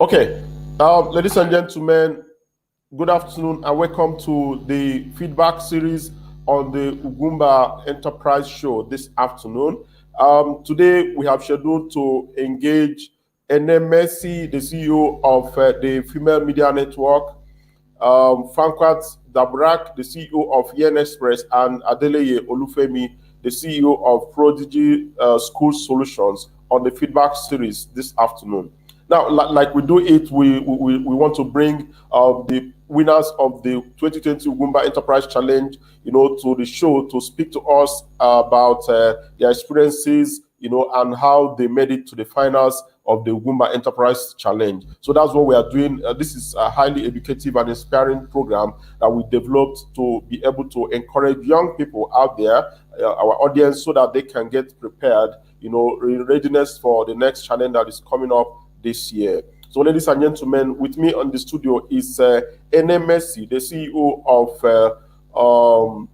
Okay, ladies and gentlemen, good afternoon and welcome to the feedback series on the Ugwumba Enterprise Show this afternoon. Today we have scheduled to engage Eneh, the CEO of the Female Media Network, Fwangkat, Daburak, the CEO of Yen Express, and Adeleye Olufemi, the CEO of Prodigy School Solutions, on the feedback series this afternoon. Now, like we do it, we want to bring the winners of the 2020 Ugwumba Enterprise Challenge, to the show to speak to us about their experiences, and how they made it to the finals of the Ugwumba Enterprise Challenge. So that's what we are doing. This is a highly educative and inspiring program that we developed to be able to encourage young people out there, our audience, so that they can get prepared, readiness for the next challenge that is coming up this year. So, ladies and gentlemen, with me on the studio is Eneh, the CEO of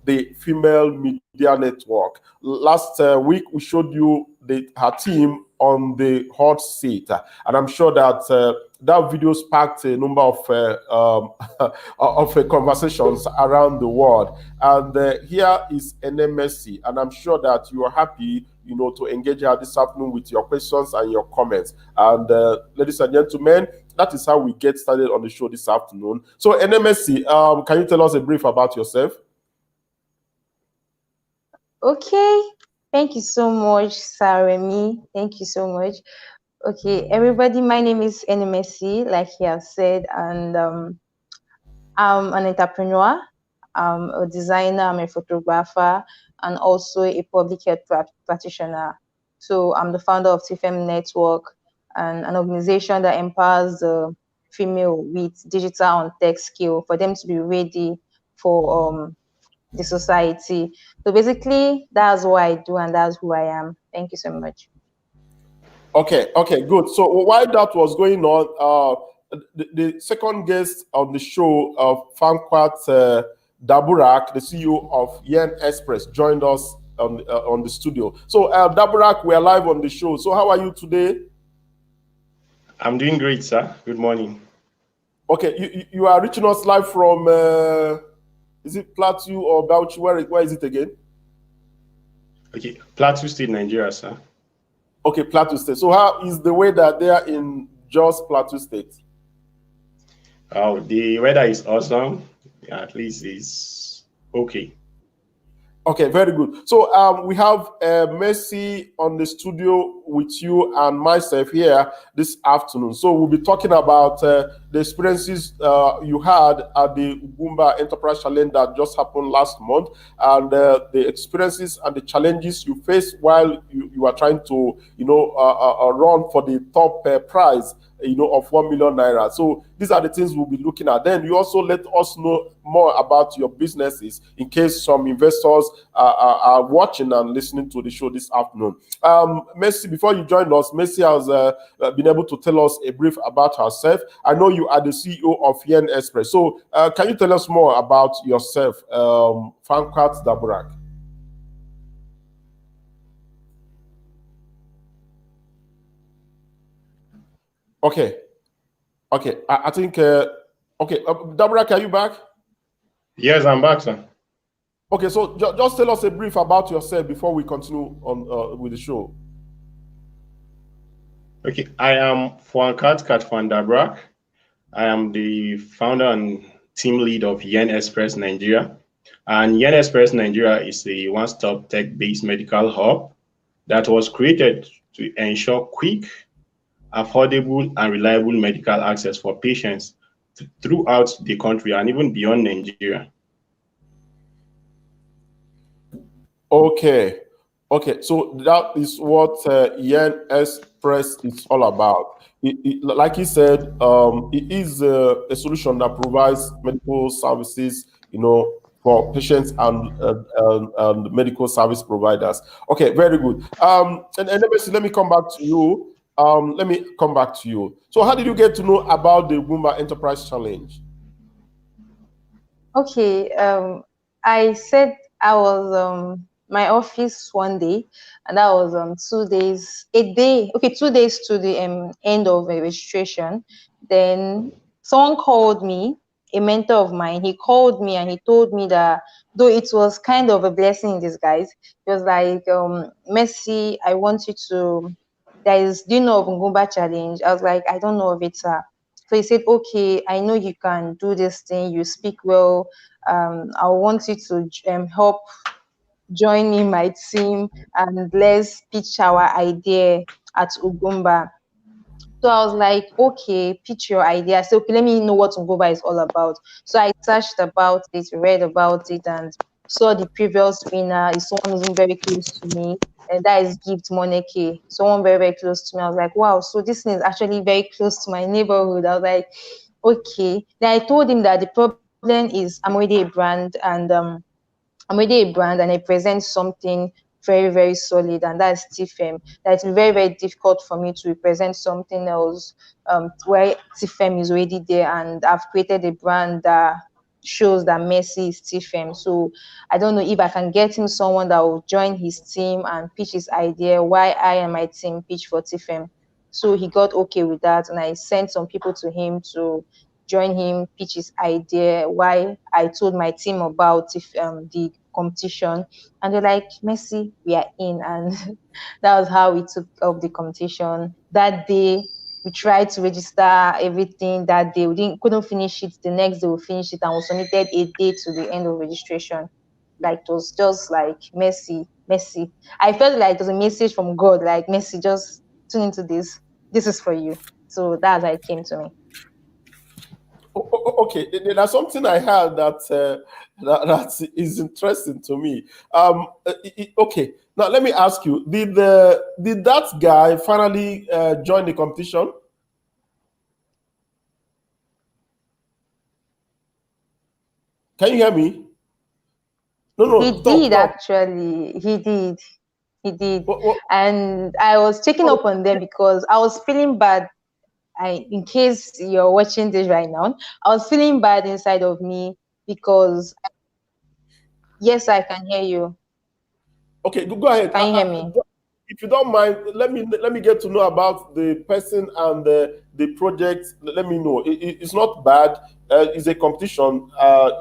the Female Media Network. Last week, we showed you her team on the hot seat, and I'm sure that that video sparked a number of conversations around the world. And here is Eneh, and I'm sure that you are happy, to engage her this afternoon with your questions and your comments. And ladies and gentlemen, that is how we get started on the show this afternoon. So, Eneh, can you tell us a brief about yourself? Okay, thank you so much, Saremi. Thank you so much. Okay, everybody, my name is Eneh, like he has said, and I'm an entrepreneur, I'm a designer, I'm a photographer, and also a public health practitioner. So I'm the founder of TFM Network, an organization that empowers the female with digital and tech skill for them to be ready for the society. So basically, that's what I do and that's who I am. Thank you so much. Okay, good. So while that was going on, the second guest on the show, Fwangkat Daburak, the CEO of Yen Express, joined us on the studio. So Daburak, we are live on the show. So how are you today? I'm doing great, sir. Good morning. Okay, you are reaching us live from, is it Plateau or Bauchi? Where is it again? Okay, Plateau State, Nigeria, sir. Okay, Plateau State. So how is the weather there in just Plateau State? Oh, the weather is awesome. At least it's okay. Okay, very good. So we have Mercy on the studio with you and myself here this afternoon. So we'll be talking about the experiences you had at the Ugwumba Enterprise Challenge that just happened last month, and the experiences and the challenges you faced while you are trying to, run for the top prize, of 1 million naira. So these are the things we'll be looking at. Then you also let us know more about your businesses in case some investors are watching and listening to the show this afternoon. Mercy, before you joined us, Mercy has been able to tell us a brief about herself. I know you are the CEO of Yen Express. So can you tell us more about yourself, Fwangkat Daburak? Okay. I think. Okay, Daburak, are you back? Yes, I'm back, sir. Okay, so just tell us a brief about yourself before we continue on with the show. Okay, I am Fwangkat Daburak. I am the founder and team lead of Yen Express Nigeria. And Yen Express Nigeria is a one-stop tech-based medical hub that was created to ensure quick, affordable, and reliable medical access for patients throughout the country and even beyond Nigeria. Okay, so that is what Yen Express is all about. Like he said, it is a solution that provides medical services, for patients and medical service providers. Okay, very good. And let me come back to you. So how did you get to know about the Ugwumba Enterprise Challenge? Okay, I said I was my office one day, and that was 2 days, 2 days to the end of registration. Then someone called me, a mentor of mine. He called me and he told me that though it was kind of a blessing in disguise, he was like, Messi, I want you to. Do you know of Ugwumba challenge? I was like, I don't know of it, sir. So he said, okay, I know you can do this thing. You speak well. I want you to help join in my team and let's pitch our idea at Ugwumba. So I was like, okay, pitch your idea. So okay, let me know what Ugwumba is all about. So I searched about it, read about it, and saw the previous winner is someone who's very close to me, and that is Gift Moneke. Someone very, very close to me. I was like, wow, so this thing is actually very close to my neighborhood. I was like, okay. Then I told him that the problem is I'm already a brand, and I'm already a brand and I present something very, very solid, and that's TFM. That it's very, very difficult for me to represent something else where TFM is already there, and I've created a brand that shows that Messi is TFM. So I don't know if I can get him someone that will join his team and pitch his idea, why I and my team pitch for TFM. So he got okay with that, and I sent some people to him to join him, pitch his idea, why I told my team about the competition. And they're like, Messi, we are in. And that was how we took up the competition. That day, we tried to register everything that day. We couldn't finish it. The next day, we finished it and we submitted a day to the end of registration. Like, it was just like, Messi, Messi. I felt like it was a message from God, like, Messi, just tune into this. This is for you. So that's how it came to me. Okay, there's something I heard that is interesting to me. Okay, now let me ask you: did that guy finally join the competition? Can you hear me? No, no, He talk, did talk. actually. He did. He did. What, And I was checking up on them because I was feeling bad. In case you're watching this right now, I was feeling bad inside of me because yes, I can hear you. okay, go ahead. Can you hear me? If you don't mind, let me get to know about the person and the project. Let me know. It's not bad. It's a competition.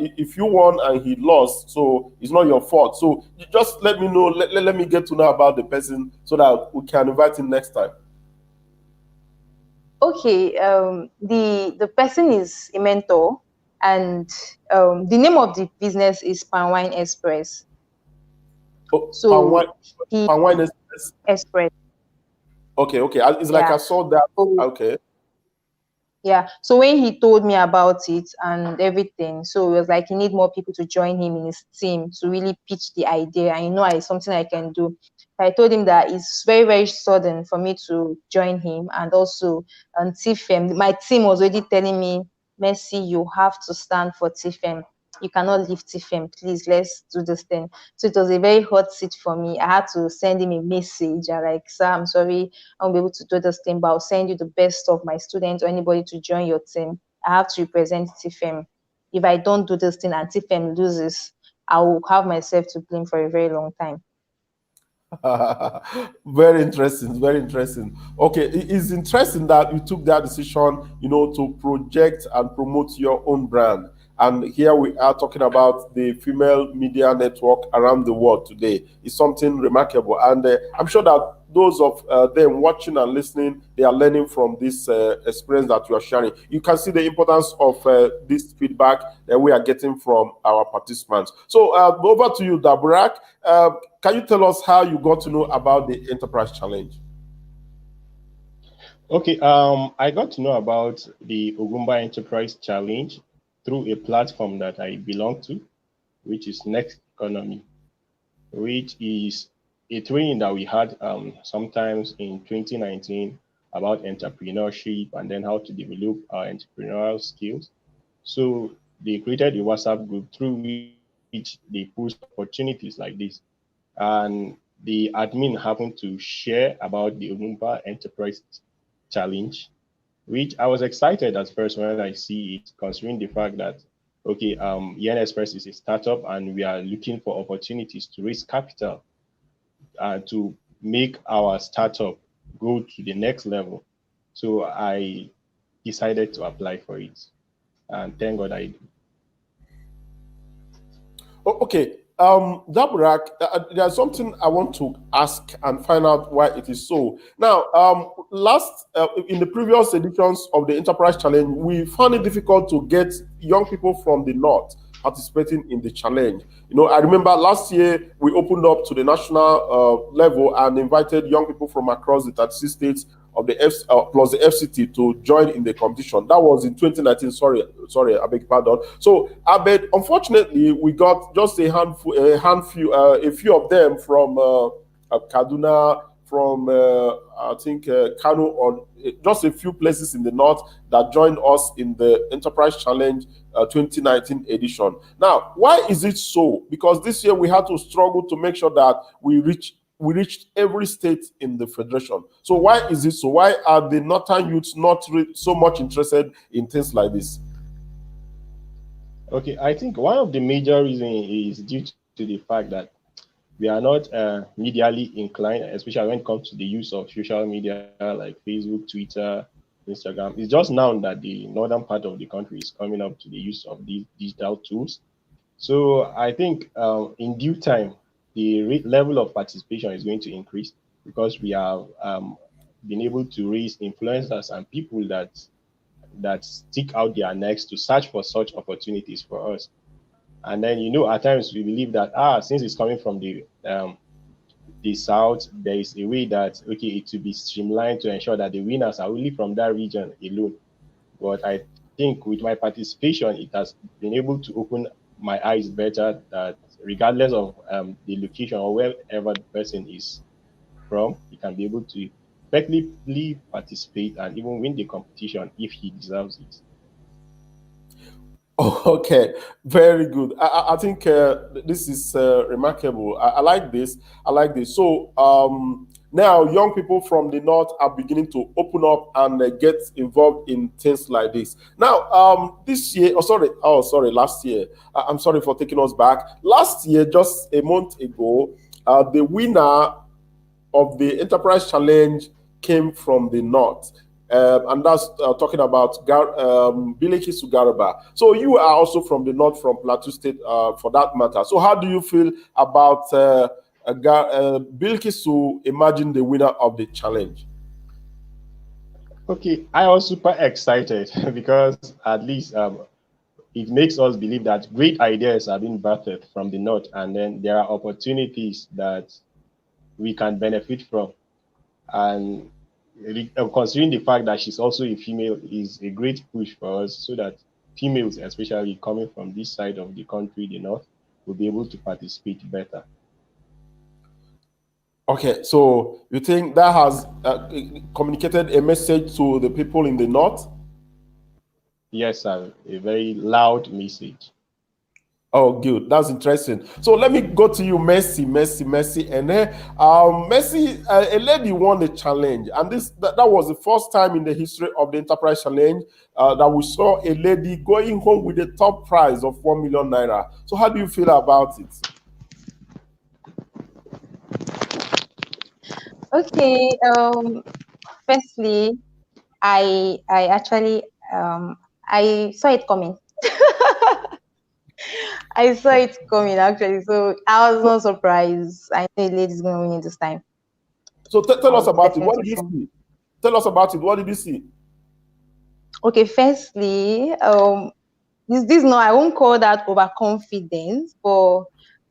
If you won and he lost, so it's not your fault. So you just let me know. Let me get to know about the person so that we can invite him next time. Okay, the person is a mentor, and the name of the business is Pan Wine Express. Oh, So he Pan Wine Express. express, Okay, okay. It's like yeah. I saw that. So Okay. yeah. So when he told me about it and everything, so it was like he need more people to join him in his team to really pitch the idea. I know it's something I can do. I told him that it's very, very sudden for me to join him, and also TFM. My team was already telling me, Messi, you have to stand for TFM. You cannot leave TFM. Please, let's do this thing. So it was a very hot seat for me. I had to send him a message. I like, sir, I'm sorry, I won't be able to do this thing, but I'll send you the best of my students or anybody to join your team. I have to represent TFM. If I don't do this thing and TFM loses, I will have myself to blame for a very long time. Very interesting, very interesting. Okay, it's interesting that you took that decision, to project and promote your own brand. And here we are talking about the female media network around the world today. It's something remarkable, and I'm sure that those of them watching and listening, they are learning from this experience that you are sharing. You can see the importance of this feedback that we are getting from our participants. So over to you, Daburak. Can you tell us how you got to know about the Enterprise Challenge? Okay, I got to know about the Ugwumba Enterprise Challenge through a platform that I belong to, which is Next Economy, which is a training that we had sometimes in 2019 about entrepreneurship and then how to develop our entrepreneurial skills. So they created a WhatsApp group through which they post opportunities like this. And the admin happened to share about the Ugwumba Enterprise Challenge, which I was excited at first when I see it, considering the fact that, okay, Yen Express is a startup and we are looking for opportunities to raise capital to make our startup go to the next level. So I decided to apply for it. And thank God I did. Okay, Daburak, there's something I want to ask and find out why it is so. Now, in the previous editions of the Enterprise Challenge, we found it difficult to get young people from the north participating in the challenge. You know, I remember last year we opened up to the national level and invited young people from across the 36 states of the plus the FCT to join in the competition. That was in 2019. Sorry, I beg your pardon. So, but unfortunately, we got just a few of them from Kaduna, from I think Kano, or just a few places in the north that joined us in the Enterprise Challenge 2019 edition. Now, why is it so? Because this year we had to struggle to make sure that we reached every state in the federation. So why is it so? Why are the northern youths not so much interested in things like this? Okay, I think one of the major reasons is due to the fact that we are not medially inclined, especially when it comes to the use of social media like Facebook, Twitter, Instagram. It's just now that the northern part of the country is coming up to the use of these digital tools. So I think in due time, the level of participation is going to increase because we have been able to raise influencers and people that stick out their necks to search for such opportunities for us. And then, you know, at times we believe that since it's coming from the south, there is a way that it will be streamlined to ensure that the winners are only from that region alone. But I think with my participation, it has been able to open my eyes better that regardless of the location or wherever the person is from, he can be able to effectively participate and even win the competition if he deserves it. Oh, okay, very good. I think this is remarkable. I like this. I like this. So now young people from the north are beginning to open up and get involved in things like this. Now, this year, last year. I'm sorry for taking us back. Last year, just a month ago, the winner of the Enterprise Challenge came from the north. And that's talking about Bileki Sugaraba. So you are also from the north, from Plateau State, for that matter. So how do you feel about Bilkisu emerging the winner of the challenge? Okay, I was super excited because at least it makes us believe that great ideas are being birthed from the north, and then there are opportunities that we can benefit from. And considering the fact that she's also a female is a great push for us so that females, especially coming from this side of the country, the north, will be able to participate better. Okay, so you think that has communicated a message to the people in the north? Yes, sir, a very loud message. Oh, good. That's interesting. So let me go to you, Messi, and Messi, a lady won the challenge, and that was the first time in the history of the Enterprise Challenge that we saw a lady going home with a top prize of 1 million naira. So how do you feel about it? Okay. Firstly, I actually I saw it coming. I saw it coming actually, so I was not surprised. I know the lady's going to win it this time. So tell us about it. What did you see? Tell us about it. What did you see? Okay, firstly, this no, I won't call that overconfidence, but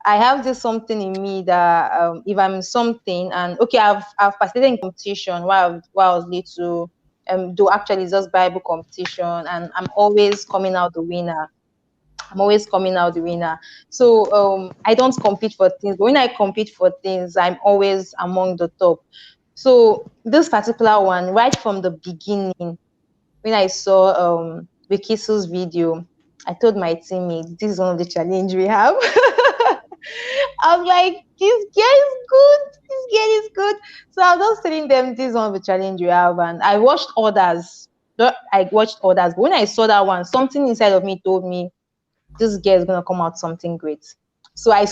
I have this something in me that if I'm something, and okay, I've participated in competition while I was little, do actually just Bible competition, and I'm always coming out the winner. I'm always coming out the winner. So I don't compete for things, but when I compete for things, I'm always among the top. So this particular one, right from the beginning, when I saw Wikisu's video, I told my teammates, this is one of the challenge we have. I was like, this girl is good. This girl is good. So I was just telling them this is one of the challenge we have. And I watched others. But when I saw that one, something inside of me told me this girl is gonna come out something great. So I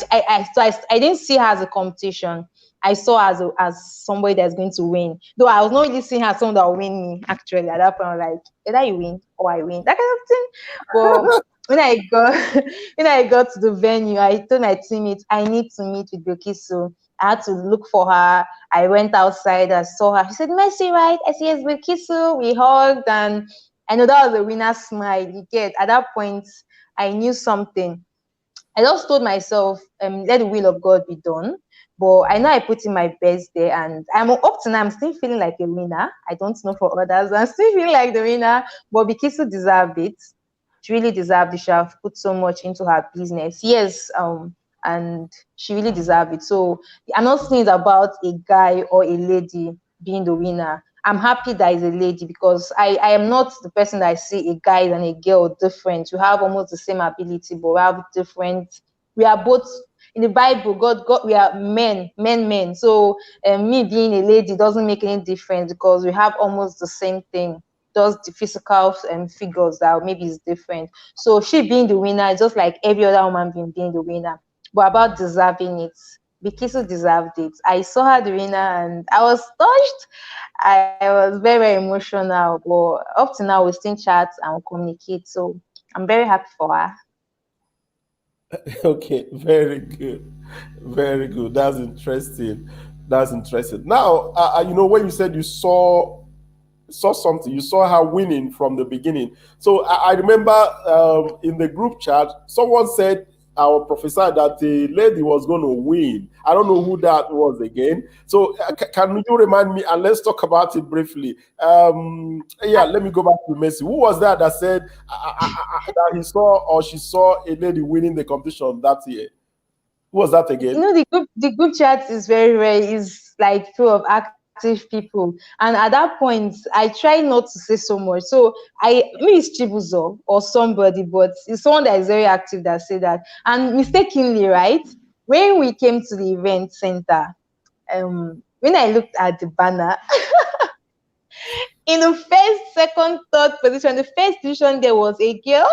didn't see her as a competition. I saw her as somebody that's going to win. Though I was not really seeing her as someone that will win me. Actually, at that point, I was like, either you win or I win, that kind of thing. But when I got when I got to the venue, I told my teammates I need to meet with Bilkisu. I had to look for her. I went outside. I saw her. She said, "Mercy, right?" I said, "Yes, Bilkisu." We hugged, and I know that was a winner smile. You get at that point, I knew something. I just told myself, let the will of God be done. But I know I put in my best there, and I'm up to now. I'm still feeling like a winner. I don't know for others. I'm still feeling like the winner. But Bikisu deserved it. She really deserved it. She have put so much into her business. Yes, and she really deserved it. So I'm not saying it's about a guy or a lady being the winner. I'm happy that is a lady because I am not the person that I see a guy and a girl different. We have almost the same ability, but we have different. We are both in the Bible. God, we are men. So me being a lady doesn't make any difference because we have almost the same thing. Just the physical figures that maybe is different. So she being the winner is just like every other woman being the winner. But about deserving it, Bikisu deserved it. I saw her the winner and I was touched. I was very, very emotional. But up to now, we still chat and communicate. So I'm very happy for her. Okay, very good, very good. That's interesting. That's interesting. Now, when you said you saw something, you saw her winning from the beginning. So I remember in the group chat, someone said our professor that the lady was going to win. I don't know who that was again. So can you remind me and let's talk about it briefly. Yeah, let me go back to Messi. Who was that said that he saw or she saw a lady winning the competition that year? Who was that again? The group chat is is like full of active people, and at that point I try not to say so much. So I maybe it's Chibuzo or somebody, but it's someone that is very active that said that. And mistakenly, right, when we came to the event center, when I looked at the banner, in the first, second, third position, the first position there was a girl.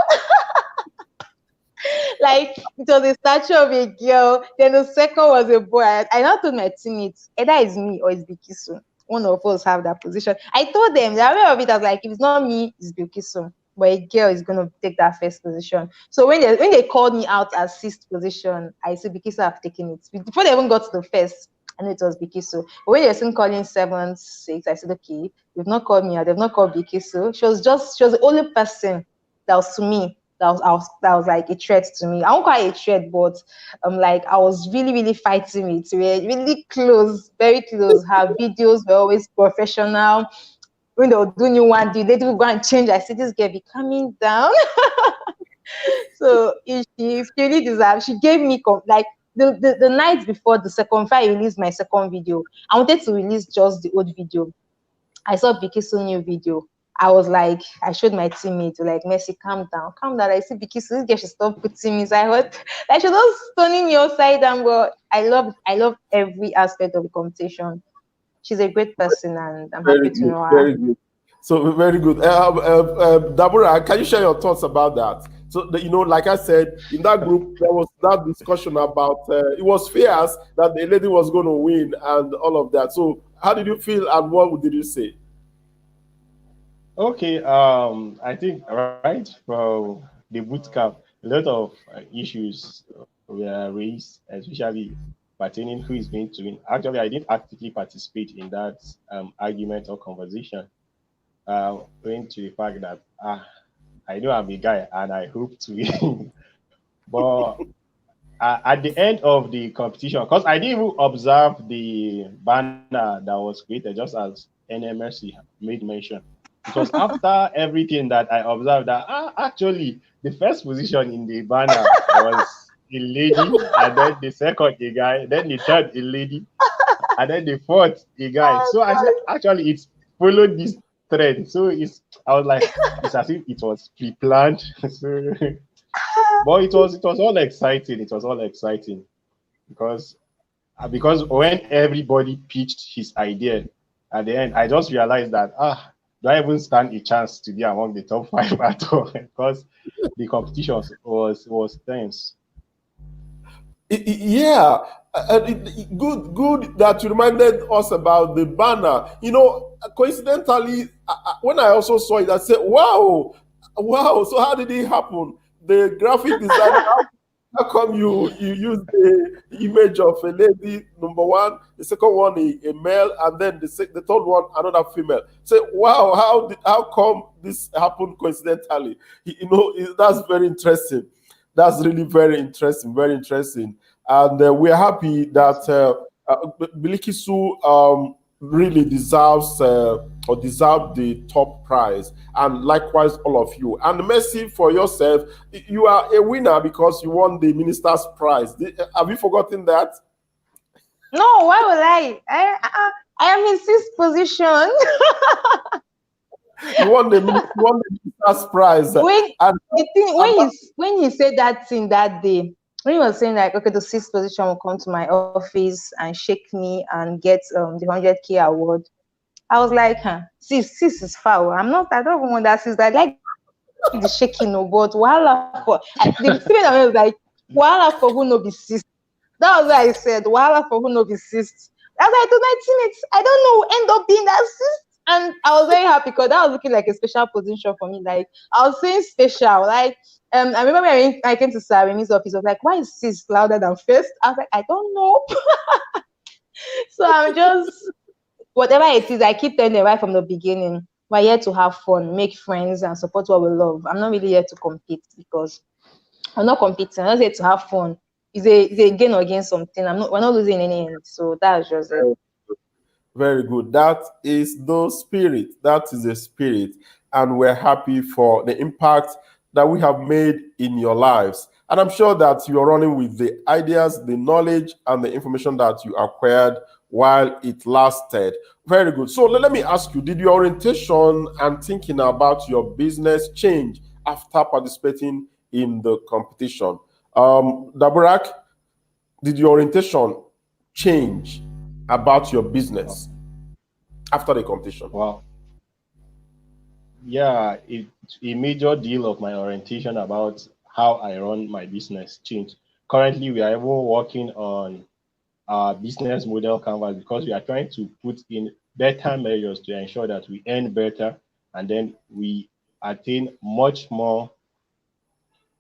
Like it was a statue of a girl. Then the second was a boy. I now told my teammates, either it's me or it's Bikisu. One of us have that position. I told them they're aware of it. I was like, if it's not me, it's Bikisu. But a girl is gonna take that first position. So when they called me out as sixth position, I said Bikisu have taken it. Before they even got to the first, I knew it was Bikisu. But when they were still calling 7, 6, I said, okay, they've not called me out, they've not called Bikisu. She was the only person that was to me that was like a threat to me. I won't call it a threat, but like I was really, really fighting it. We were really close, very close. Her videos were always professional. When they would do new one, they will go and change. I said, this girl be coming down. So if she really deserves, she gave me like the night before the second, before I released my second video, I wanted to release just the old video. I saw Bikisu new video. I was like, I showed my teammate, like, Mercy, calm down, calm down. I see Bikisu, this girl should stop putting me. So I heard, like, she was turning me upside down. But I love every aspect of the competition. She's a great person, and I'm Very happy to good, know her. very good. So very good. Daburak, can you share your thoughts about that? So like I said, in that group there was that discussion about it was fierce that the lady was going to win and all of that. So how did you feel and what did you say? Okay, I think right from the boot camp, a lot of issues were raised, especially pertaining who is going to win. Actually, I didn't actively participate in that argument or conversation, owing to the fact that I know I'm a guy and I hope to win. But at the end of the competition, because I didn't even observe the banner that was created, just as NMRC made mention. It was after everything that I observed that actually the first position in the banner was a lady, and then the second a guy, then the third a lady, and then the fourth a guy. So I said actually it's followed this trend. So I was like it's as if it was pre-planned. So but it was all exciting. It was all exciting because when everybody pitched his idea at the end, I just realized that do I even stand a chance to be among the top five at all? Because the competition was tense. Yeah, good that you reminded us about the banner. Coincidentally, when I also saw it, I said, "Wow, wow!" So how did it happen? The graphic designer, how come you use the image of a lady, number one, the second one a male, and then the third one another female? Say, wow, how come this happened coincidentally? That's very interesting. That's really very interesting, very interesting. And we're happy that Bilikisu really deserves or deserve the top prize, and likewise all of you. And Mercy, for yourself, you are a winner because you won the minister's prize. Have you forgotten that? No, why would I? I am in sixth position. You won the minister's prize. when And, the thing and when he said that thing that day, when he was saying like, okay, the sixth position will come to my office and shake me and get the 100K award. I was like, huh, sis is foul. I don't even want that sis. I like the shaking, no, but the female was like, wahala for who no be sis. That was what I said. Wahala for who no be sis. I was like, to my teammates, I don't know who end up being that sis. And I was very happy because that was looking like a special position for me. Like I was saying special. Like I remember when I came to Saremi's office, I was like, why is sis louder than first? I was like, I don't know. So I'm just whatever it is, I keep telling them right from the beginning. We're here to have fun, make friends, and support what we love. I'm not really here to compete because I'm not competing. I'm just here to have fun. It's a gain or gain something. We're not losing any end. So that's just it. very good. That is the spirit. That is the spirit. And we're happy for the impact that we have made in your lives. And I'm sure that you are running with the ideas, the knowledge, and the information that you acquired while it lasted. Very good. So let me ask you, did your orientation and thinking about your business change after participating in the competition? Daburak, did your orientation change about your business after the competition? Wow. Yeah, a major deal of my orientation about how I run my business changed. Currently, we are even working on our business model canvas because we are trying to put in better measures to ensure that we earn better and then we attain much more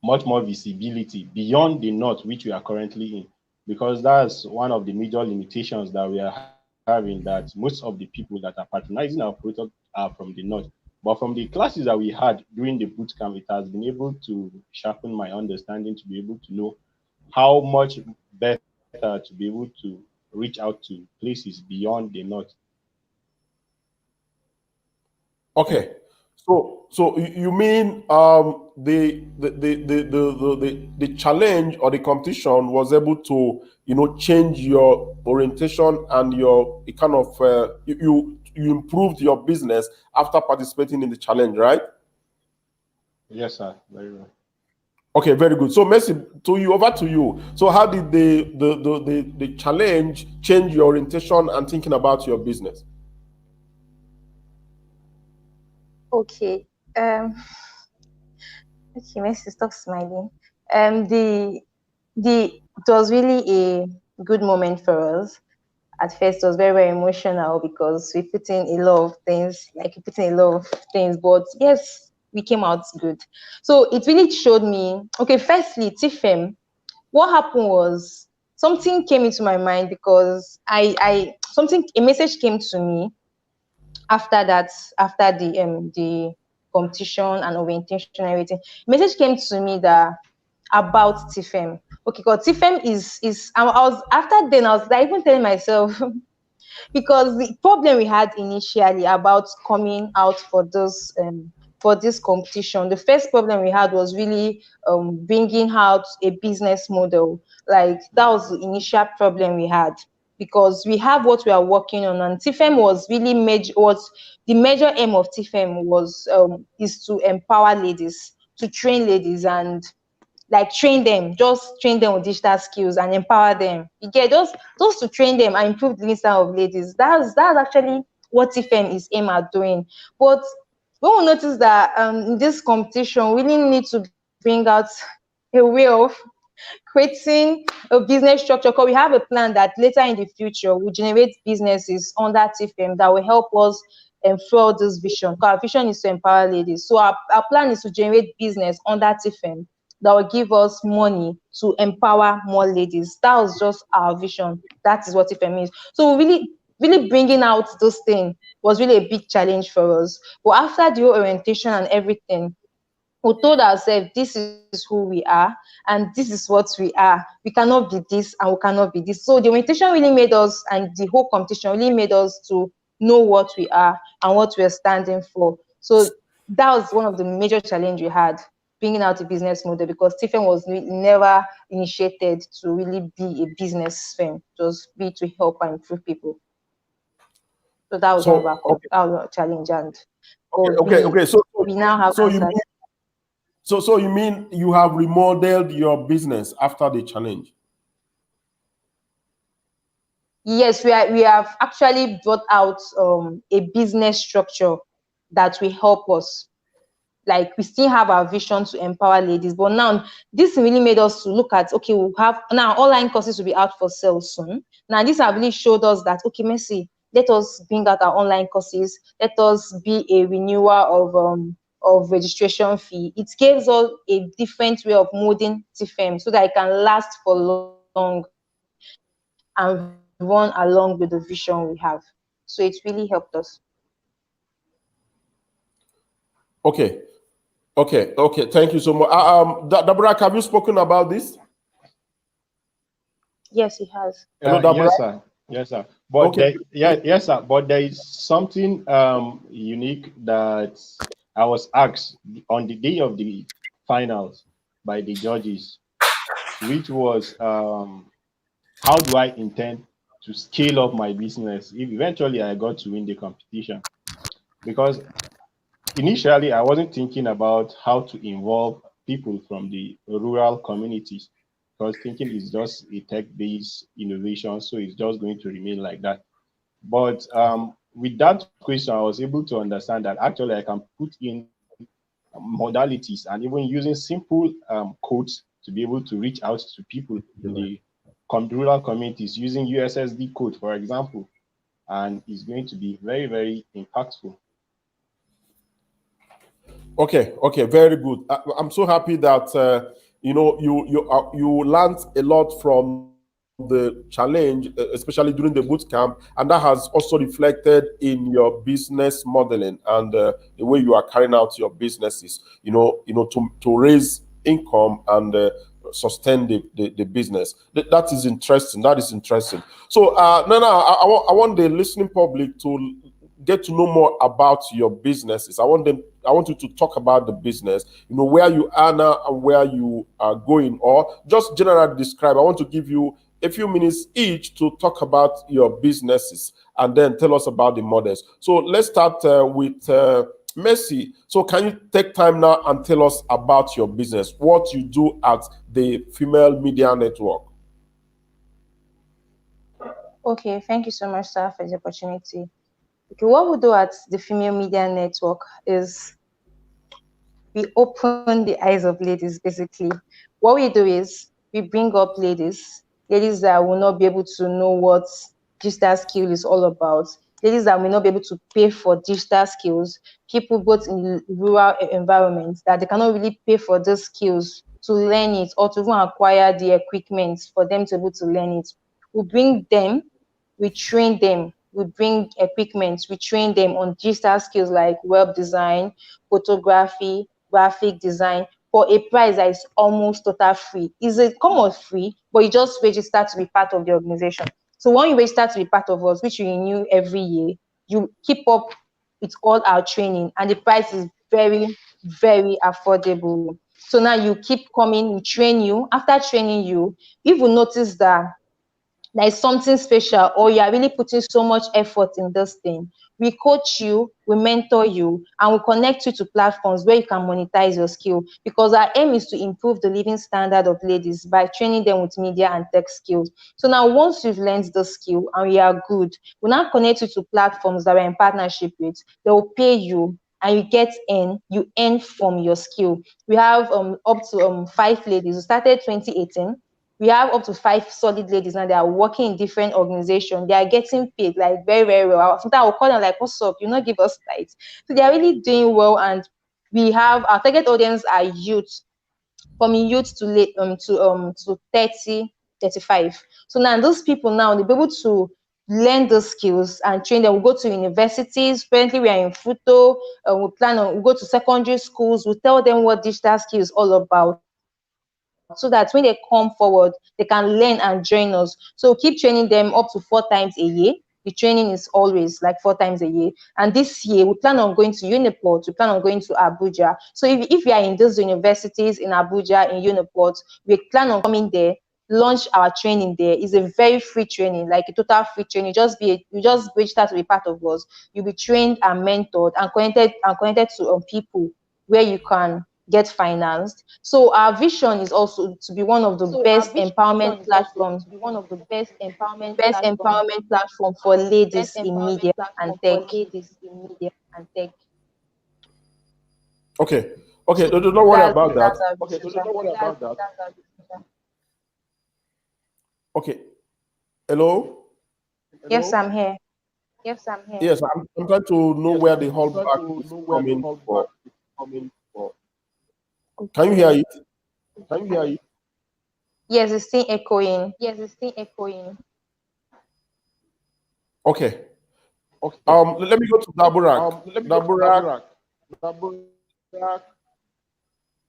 visibility beyond the north which we are currently in, because that's one of the major limitations that we are having, that most of the people that are patronizing our product are from the north. But from the classes that we had during the boot camp, it has been able to sharpen my understanding to be able to know how much better to be able to reach out to places beyond the north. Okay. So you mean the challenge or the competition was able to change your orientation and your it kind of you improved your business after participating in the challenge, right? Yes, sir. Very well. Okay, very good. So Messi, over to you. So how did the challenge change your orientation and thinking about your business? Okay. Okay, Messi, stop smiling. The it was really a good moment for us. At first, it was very, very emotional because we put in a lot of things, like we put in a lot of things, but yes, we came out good. So it really showed me, okay, firstly, Tifem, what happened was something came into my mind because a message came to me after that, after the competition and orientation and everything. Message came to me that about Tifem. Okay, because Tifem is I was after then I was like even telling myself because the problem we had initially about coming out for this competition, the first problem we had was really bringing out a business model. Like that was the initial problem we had because we have what we are working on, and TFM was really major. Was the major aim of TFM was is to empower ladies, to train ladies, and like just train them with digital skills and empower them. You get just to train them and improve the lifestyle of ladies. That's actually what TFM is aimed at doing. But when we notice that in this competition, we really need to bring out a way of creating a business structure, because we have a plan that later in the future will generate businesses under TFM that will help us fuel this vision. Because our vision is to empower ladies. So our plan is to generate business under TFM that will give us money to empower more ladies. That was just our vision. That is what TFM means. So really bringing out this thing was really a big challenge for us. But after the whole orientation and everything, we told ourselves this is who we are and this is what we are. We cannot be this and we cannot be this. So the orientation really made us, and the whole competition really made us to know what we are and what we're standing for. So that was one of the major challenges we had, bringing out a business model, because Stephen was never initiated to really be a business firm, just be to help and improve people. So that was one of So, our okay, that was our challenge, and okay, but okay, okay. So, we now have so you answers. mean, so you mean you have remodeled your business after the challenge? Yes, we have actually brought out a business structure that will help us. Like, we still have our vision to empower ladies, but now this really made us to look at, okay, we'll have now online courses will be out for sale soon. Now this have really showed us that, okay, Mercy, let us bring out our online courses. Let us be a renewer of registration fee. It gives us a different way of molding TFM so that it can last for long and run along with the vision we have. So it really helped us. Okay, okay, okay. Thank you so much. Daburak, have you spoken about this? Yes, it has. Hello, Yes, Daburak. sir. Yes, sir. But Okay. there, yeah, yes, sir. But there is something unique that I was asked on the day of the finals by the judges, which was how do I intend to scale up my business if eventually I got to win the competition? Because initially I wasn't thinking about how to involve people from the rural communities, because thinking is just a tech-based innovation, so it's just going to remain like that. But with that question, I was able to understand that actually I can put in modalities and even using simple codes to be able to reach out to people in the rural communities using USSD code, for example, and it's going to be very, very impactful. Okay, okay, very good. I'm so happy that you learned a lot from the challenge, especially during the boot camp, and that has also reflected in your business modeling and the way you are carrying out your businesses. To raise income and sustain the business. That is interesting. That is interesting. So, no, I want the listening public to get to know more about your businesses. I want you to talk about the business, where you are now and where you are going, or just generally describe. I want to give you a few minutes each to talk about your businesses and then tell us about the models. So let's start with Mercy. So can you take time now and tell us about your business, what you do at the Female Media Network? Okay, thank you so much, sir, for the opportunity. Okay, what we do at the Female Media Network is we open the eyes of ladies, basically. What we do is we bring up ladies that will not be able to know what digital skill is all about, ladies that will not be able to pay for digital skills, people both in rural environments that they cannot really pay for those skills to learn it or to even acquire the equipment for them to be able to learn it. We bring them, we train them, we bring equipment, we train them on digital skills like web design, photography, graphic design for a price that is almost total free. It's a come of free, but you just register to be part of the organization. So when you register to be part of us, which you renew every year, you keep up with all our training, and the price is very, very affordable. So now you keep coming, we train you. After training you, if you notice that there is something special or you are really putting so much effort in this thing, we coach you, we mentor you, and we connect you to platforms where you can monetize your skill, because our aim is to improve the living standard of ladies by training them with media and tech skills. So now once you've learned the skill and we are good, we now connect you to platforms that we're in partnership with. They will pay you and you earn from your skill. We have up to 5 ladies who started 2018. We have up to 5 solid ladies now that are working in different organizations. They are getting paid like very, very well. Sometimes I will call them like, "What's up? You not give us light." So they are really doing well, and we have our target audience are youth, from youth to late to 30, 35. So now those people now they'll be able to learn those skills and train them. We go to universities. Currently, we are in Futo. We plan on we go to secondary schools. We tell them what digital skills is all about, so that when they come forward, they can learn and join us. So keep training them up to 4 times a year. The training is always like 4 times a year. And this year, we plan on going to Uniport. We plan on going to Abuja. So if you are in those universities in Abuja, in Uniport, we plan on coming there, launch our training there. It's a very free training, like a total free training. You just register to be part of us. You'll be trained and mentored and connected to people where you can get financed. So our vision is also to be one of the So our best vision empowerment is also platforms to be one of the best empowerment platform for best ladies in empowerment media and platform for tech. ladies in media and tech. Okay. Okay. So Don't worry about that. that's our Okay. vision. Don't worry about that. Okay. Hello. Yes, I'm here. Yes, I'm here. Yes, I'm trying to know Yes, where the I'm trying holdback to is know where the coming holdback for. is coming for. Can you hear Okay. it? Can you hear it? Yes, it's still echoing. Yes, it's still echoing. Okay. Okay. Let me go to Daburak. Let me go to Daburak, Daburak. Daburak.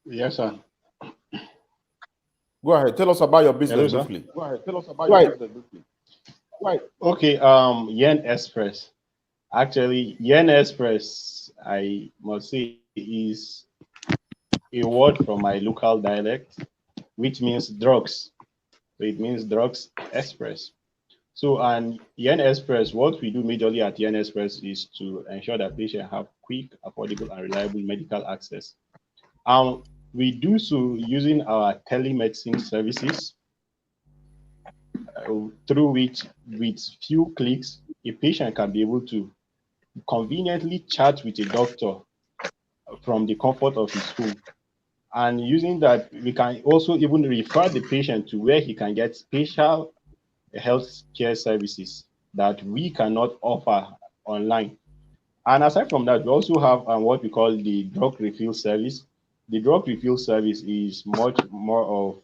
Yes, sir. go ahead. Tell us about your Hello, business sir. briefly. Go ahead. Tell us about your Right. business briefly. Right. Okay, Yen Express. Actually, Yen Express, I must say, is a word from my local dialect, which means drugs. So it means drugs express. So, and Yen Express, what we do majorly at Yen Express is to ensure that patients have quick, affordable, and reliable medical access. We do so using our telemedicine services, through which, with few clicks, a patient can be able to conveniently chat with a doctor from the comfort of his home. And using that, we can also even refer the patient to where he can get special health care services that we cannot offer online. And aside from that, we also have what we call the drug refill service. The drug refill service is much more of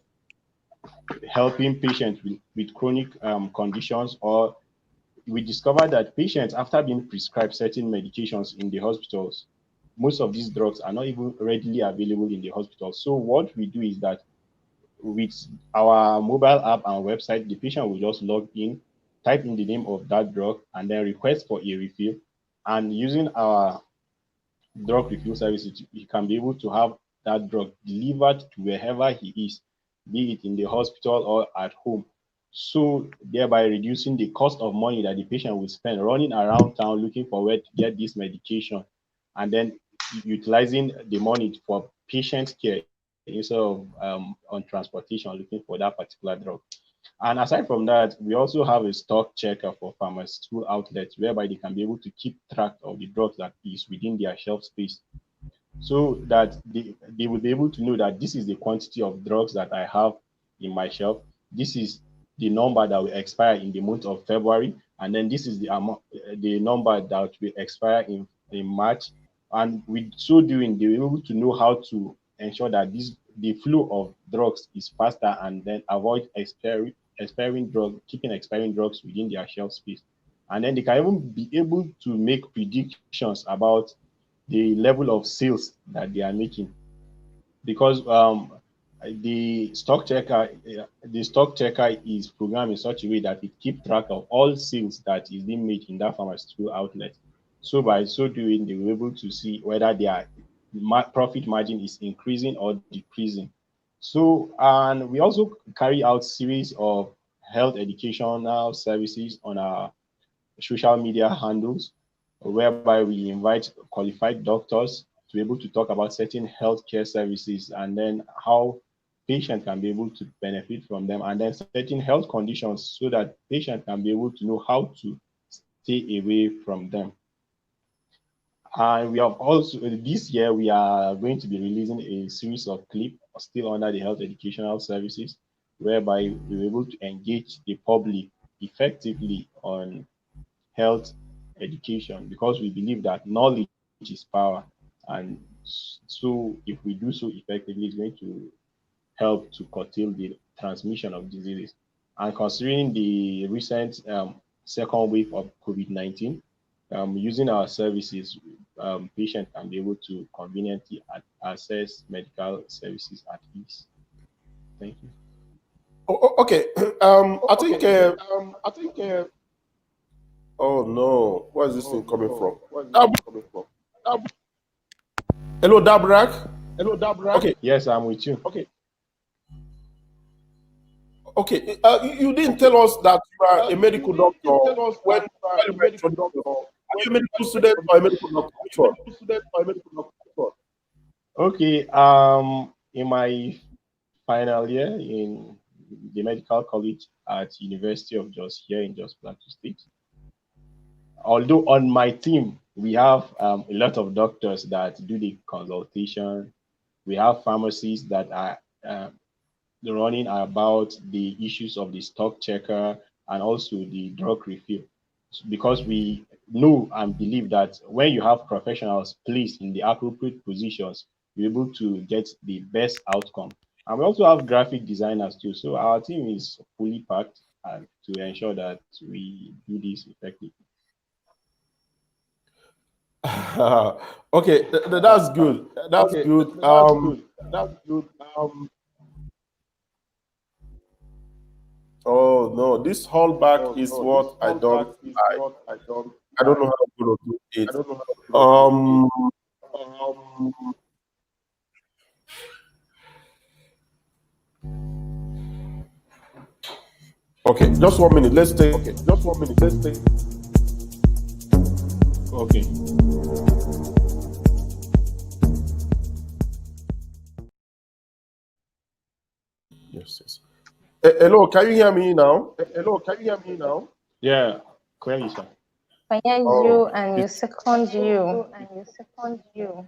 helping patients with chronic conditions, or we discover that patients, after being prescribed certain medications in the hospitals, most of these drugs are not even readily available in the hospital. So what we do is that with our mobile app and website, the patient will just log in, type in the name of that drug, and then request for a refill. And using our drug refill services, he can be able to have that drug delivered to wherever he is, be it in the hospital or at home. So thereby reducing the cost of money that the patient will spend running around town looking for where to get this medication, and then utilizing the money for patient care instead of on transportation looking for that particular drug. And aside from that, we also have a stock checker for pharmaceutical outlets whereby they can be able to keep track of the drugs that is within their shelf space, so that they will be able to know that this is the quantity of drugs that I have in my shelf. This is the number that will expire in the month of February, and then this is the amount, the number that will expire in March. And with so doing, they will be able to know how to ensure that the flow of drugs is faster, and then avoid expiring drug, keeping expiring drugs within their shelf space. And then they can even be able to make predictions about the level of sales that they are making, because the stock checker is programmed in such a way that it keeps track of all sales that is being made in that pharmaceutical outlet. So by so doing, they will be able to see whether their profit margin is increasing or decreasing. So, and we also carry out series of health educational services on our social media handles, whereby we invite qualified doctors to be able to talk about certain healthcare services, and then how patients can be able to benefit from them, and then certain health conditions, so that patients can be able to know how to stay away from them. And we have also this year we are going to be releasing a series of clips still under the health educational services, whereby we're able to engage the public effectively on health education because we believe that knowledge is power, and so if we do so effectively, it's going to help to curtail the transmission of diseases. And considering the recent second wave of COVID-19, using our services, patients can be able to conveniently access medical services at ease. Thank you. Okay. I think. I think. Oh no, where is this thing coming from? Where is Dab- this coming from? Dab- Hello, Daburak. Hello, Daburak. Okay, Yes, I'm with you. Okay. okay. You didn't tell us that you are a medical You doctor didn't tell us when that you are you a were medical introduced. doctor. Are you a medical student or a medical doctor? Which one? Medical student or a medical doctor? Okay. In my final year in the medical college at University of Jos here in Jos Plateau State. Although on my team we have a lot of doctors that do the consultation, we have pharmacists that are running about the issues of the stock checker and also the drug refill, because we know and believe that when you have professionals placed in the appropriate positions, you're able to get the best outcome. And we also have graphic designers too. So our team is fully packed to ensure that we do this effectively. Okay, that's good. That's Okay, good. that's good. That's good. Oh no, this hallback is No, this what I callback don't. is what I don't. I don't know how I'm gonna do it. I don't know how to do Um. it. Okay, just 1 minute. Let's take. Okay, just 1 minute. Let's take. Okay. Yes, yes. Hello, can you hear me now? Hello, can you hear me now? Yeah, clearly, sir. I hear Oh, you and you it's- second you.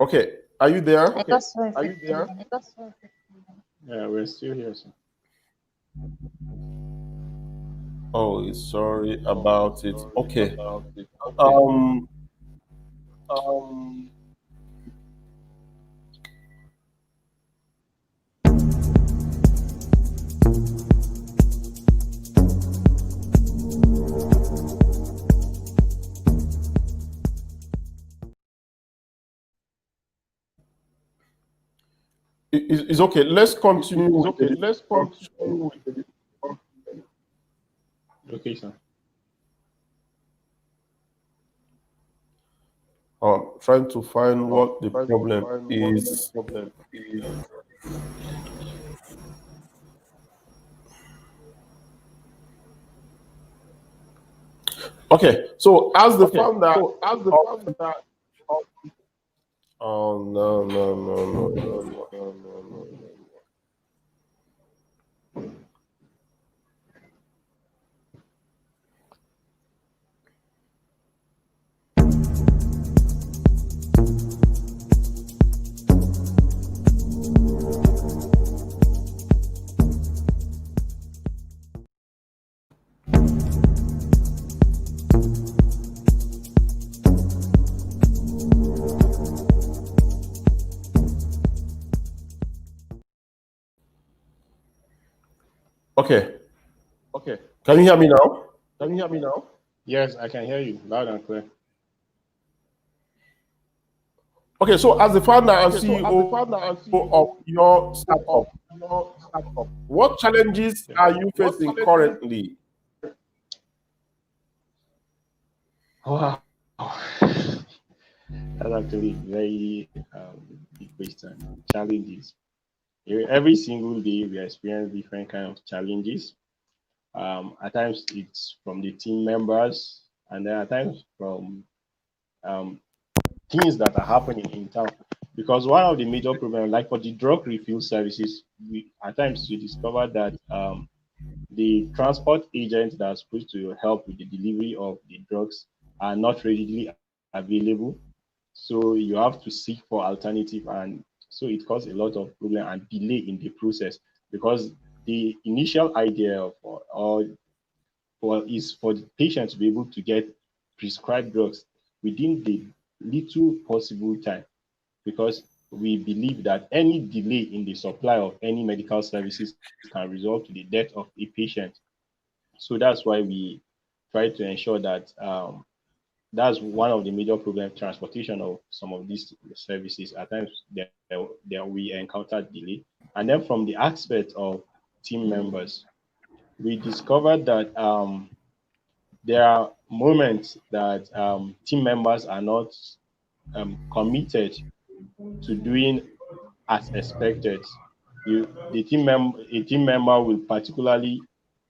Okay, are you there? I Okay, got so are you there? Yeah, we're still here, sir. Oh, sorry about it. Sorry Okay. about it. Okay. Um. Um. It's okay. Let's continue. It's with okay. the Let's discussion. continue with the. Okay, sir. Trying to find what the Trying to problem find what is. the problem is. Okay, so as the Okay, founder. so as the of- founder of Oh no no no no no. no. Okay, Okay, can you hear me now? can you hear me now? Yes, I can hear you loud and clear. Okay, so as the founder and Okay, so as the CEO founder and of CEO your startup, of your startup, what challenges are you What facing challenges- currently? Wow. That's actually very big question. Challenges. Every single day we experience different kind of challenges. At times it's from the team members, and then at times from um, things that are happening in town. Because one of the major problems, like for the drug refill services, we at times we discover that the transport agents that are supposed to help with the delivery of the drugs are not readily available. So you have to seek for alternative, and so it causes a lot of problem and delay in the process, because the initial idea of or for is for the patient to be able to get prescribed drugs within the little possible time, because we believe that any delay in the supply of any medical services can result to the death of a patient. So that's why we try to ensure that that's one of the major problems, transportation of some of these services. At times there we encounter delay. And then from the aspect of team members, we discovered that there are moments that team members are not committed to doing as expected. A team member will particularly,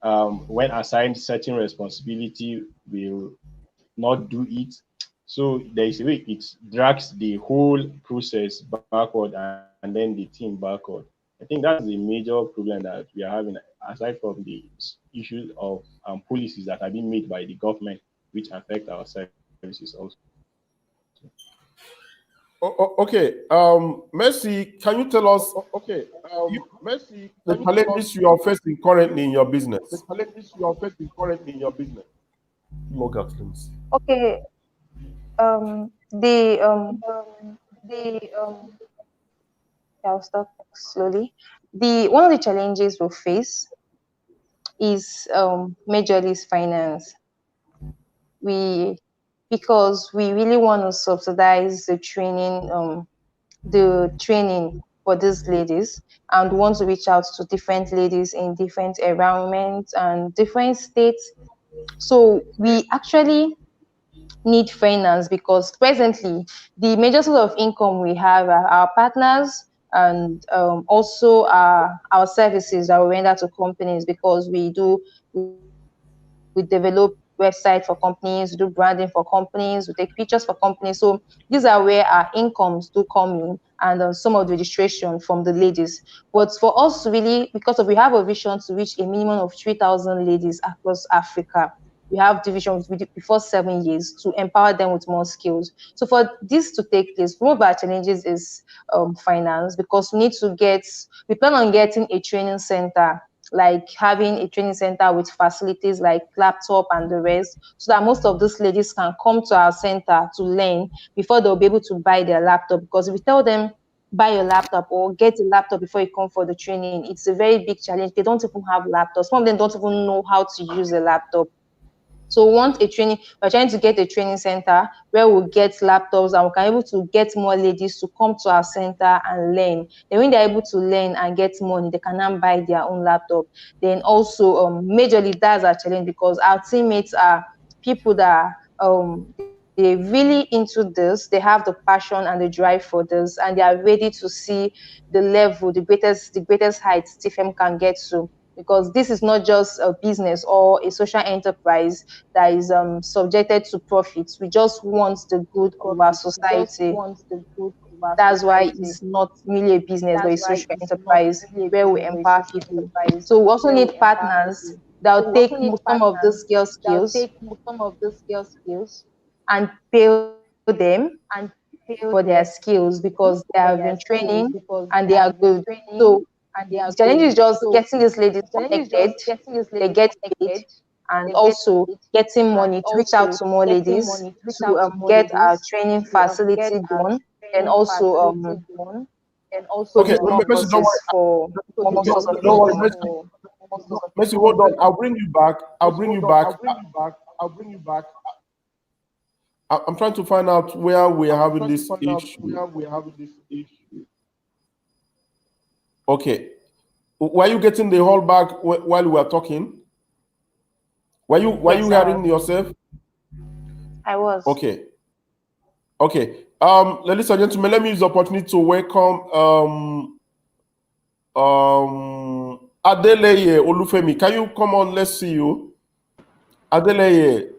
when assigned certain responsibility, will not do it. So there is a way it drags the whole process backward and then the team backward. I think that's the major problem that we are having, aside from the issues of policies that are being made by the government, which affect our services also. Okay. Mercy, can you tell us Okay. Mercy, the can you tell us challenges you are facing currently in your the business? challenges you are facing currently in your business? Log out, let me see. Okay. The The I'll start slowly. The one of the challenges we face is majorly is finance. We Because we really want to subsidize the training for these ladies, and want to reach out to different ladies in different environments and different states. So we actually need finance, because presently the major source of income we have are our partners, and also our services that we render to companies, because we develop website for companies, we do branding for companies, we take pictures for companies. So these are where our incomes do come in, and some of the registration from the ladies. But for us really, because of we have a vision to reach a minimum of 3,000 ladies across Africa, we have divisions before 7 years to empower them with more skills. So for this to take place, one of our challenges is finance, because we plan on getting a training center, like having a training center with facilities like laptop and the rest, so that most of these ladies can come to our center to learn before they'll be able to buy their laptop. Because if we tell them buy your laptop or get a laptop before you come for the training, it's a very big challenge. They don't even have laptops. Some of them don't even know how to use a laptop. So we want a training, we're trying to get a training center where we'll get laptops, and we can able to get more ladies to come to our center and learn. Then when they're able to learn and get money, they can now buy their own laptop. Then also majorly that's our challenge, because our teammates are people that they're really into this, they have the passion and the drive for this, and they are ready to see the level, the greatest heights TFM can get to. Because this is not just a business or a social enterprise that is subjected to profits. We just want the good of our society. That's why it's not really a business, but a social enterprise where we empower people. So we also need partners that will take some of these skills and pay them for their skills, because they have been training and they are good. So the challenge is just getting these ladies connected, they get paid, and also getting money to reach out to more ladies to get our training facility done, and also Okay, produce more Mercy, don't courses for worry. more source of Don't worry, income. Mercy. Mercy, hold on. I'll bring you back. I'll bring you back. I'll bring you back. I'm trying to find out where we're having Trying to this find out issue. where we're having this issue. Okay. Were you getting the whole back while we were talking? Were you Yes, I hearing was. yourself? I was. Okay. Okay. Ladies and gentlemen, let me use the opportunity to welcome Adeleye Olufemi. Can you come on? Let's see you. Adeleye.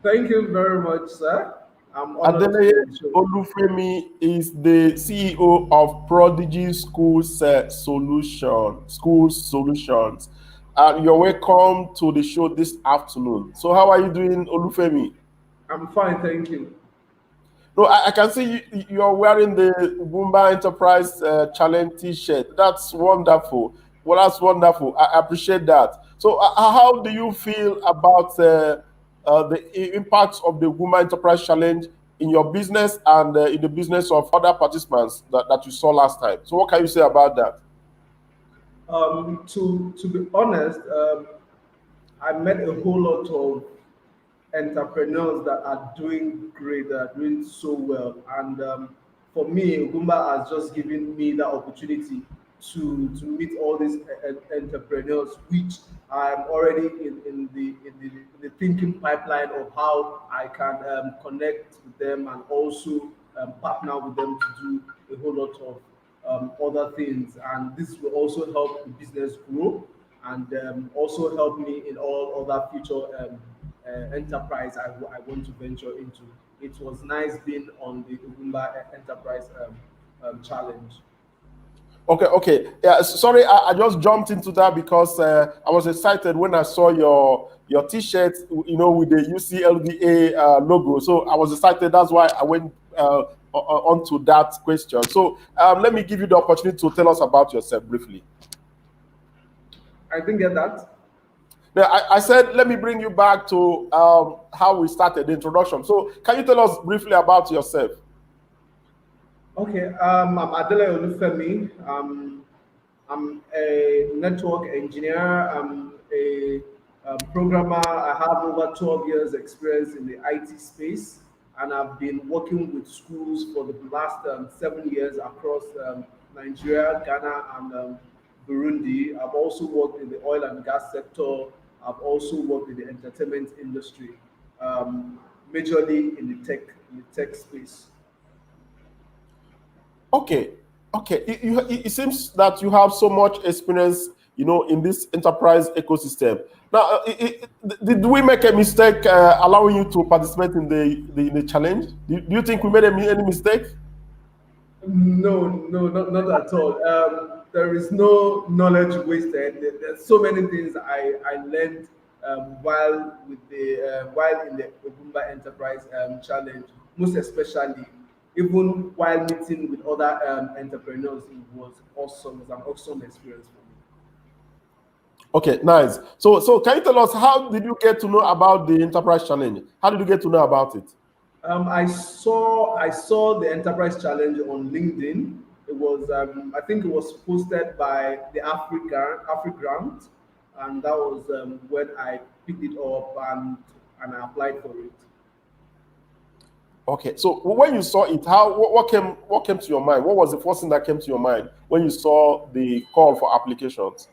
Thank you very much, sir. I'm honored to Adeleye be on the show. Olufemi is the CEO of Prodigy Schools Solutions. You're welcome to the show this afternoon. So, how are you doing, Olufemi? I'm fine, thank you. No, I can see you're wearing the Ugwumba Enterprise Challenge T-shirt. That's wonderful. Well, that's wonderful. I appreciate that. So, how do you feel about the impact of the Ugwumba Enterprise Challenge in your business and in the business of other participants that you saw last time? So, what can you say about that? To be honest, I met a whole lot of entrepreneurs that are doing great, that are doing so well. And for me, Ugumba has just given me the opportunity to meet all these entrepreneurs, which I'm already in the thinking pipeline of how I can connect with them and also partner with them to do a whole lot of other things. And this will also help the business grow and also help me in all other future enterprise I want to venture into. It was nice being on the Ugumba Enterprise Challenge. Okay, okay. Yeah, sorry, I just jumped into that because I was excited when I saw your T-shirt, with the UCLVA logo. So I was excited. That's why I went on to that question. So let me give you the opportunity to tell us about yourself briefly. I didn't get that. Now, I said, let me bring you back to how we started the introduction. So can you tell us briefly about yourself? Okay, I'm Adeleye Olufemi. I'm a network engineer. I'm a programmer. I have over 12 years experience in the IT space, and I've been working with schools for the last 7 years across Nigeria, Ghana, and Burundi. I've also worked in the oil and gas sector. I've also worked in the entertainment industry, um, majorly in the tech space. Okay, okay. It seems that you have so much experience, in this enterprise ecosystem. Now, did we make a mistake allowing you to participate in the challenge? Do you think we made any mistake? No, no, not at all. There is no knowledge wasted. There's so many things I learned while in the Ugumba Enterprise Challenge, most especially even while meeting with other entrepreneurs. It was awesome. It was an awesome experience for me. Okay, nice. So can you tell us how did you get to know about the enterprise challenge? How did you get to know about it? I saw the enterprise challenge on LinkedIn. It was I think it was posted by the Afrigrant, and that was when I picked it up and I applied for it. Okay, so when you saw it, what came to your mind? What was the first thing that came to your mind when you saw the call for applications?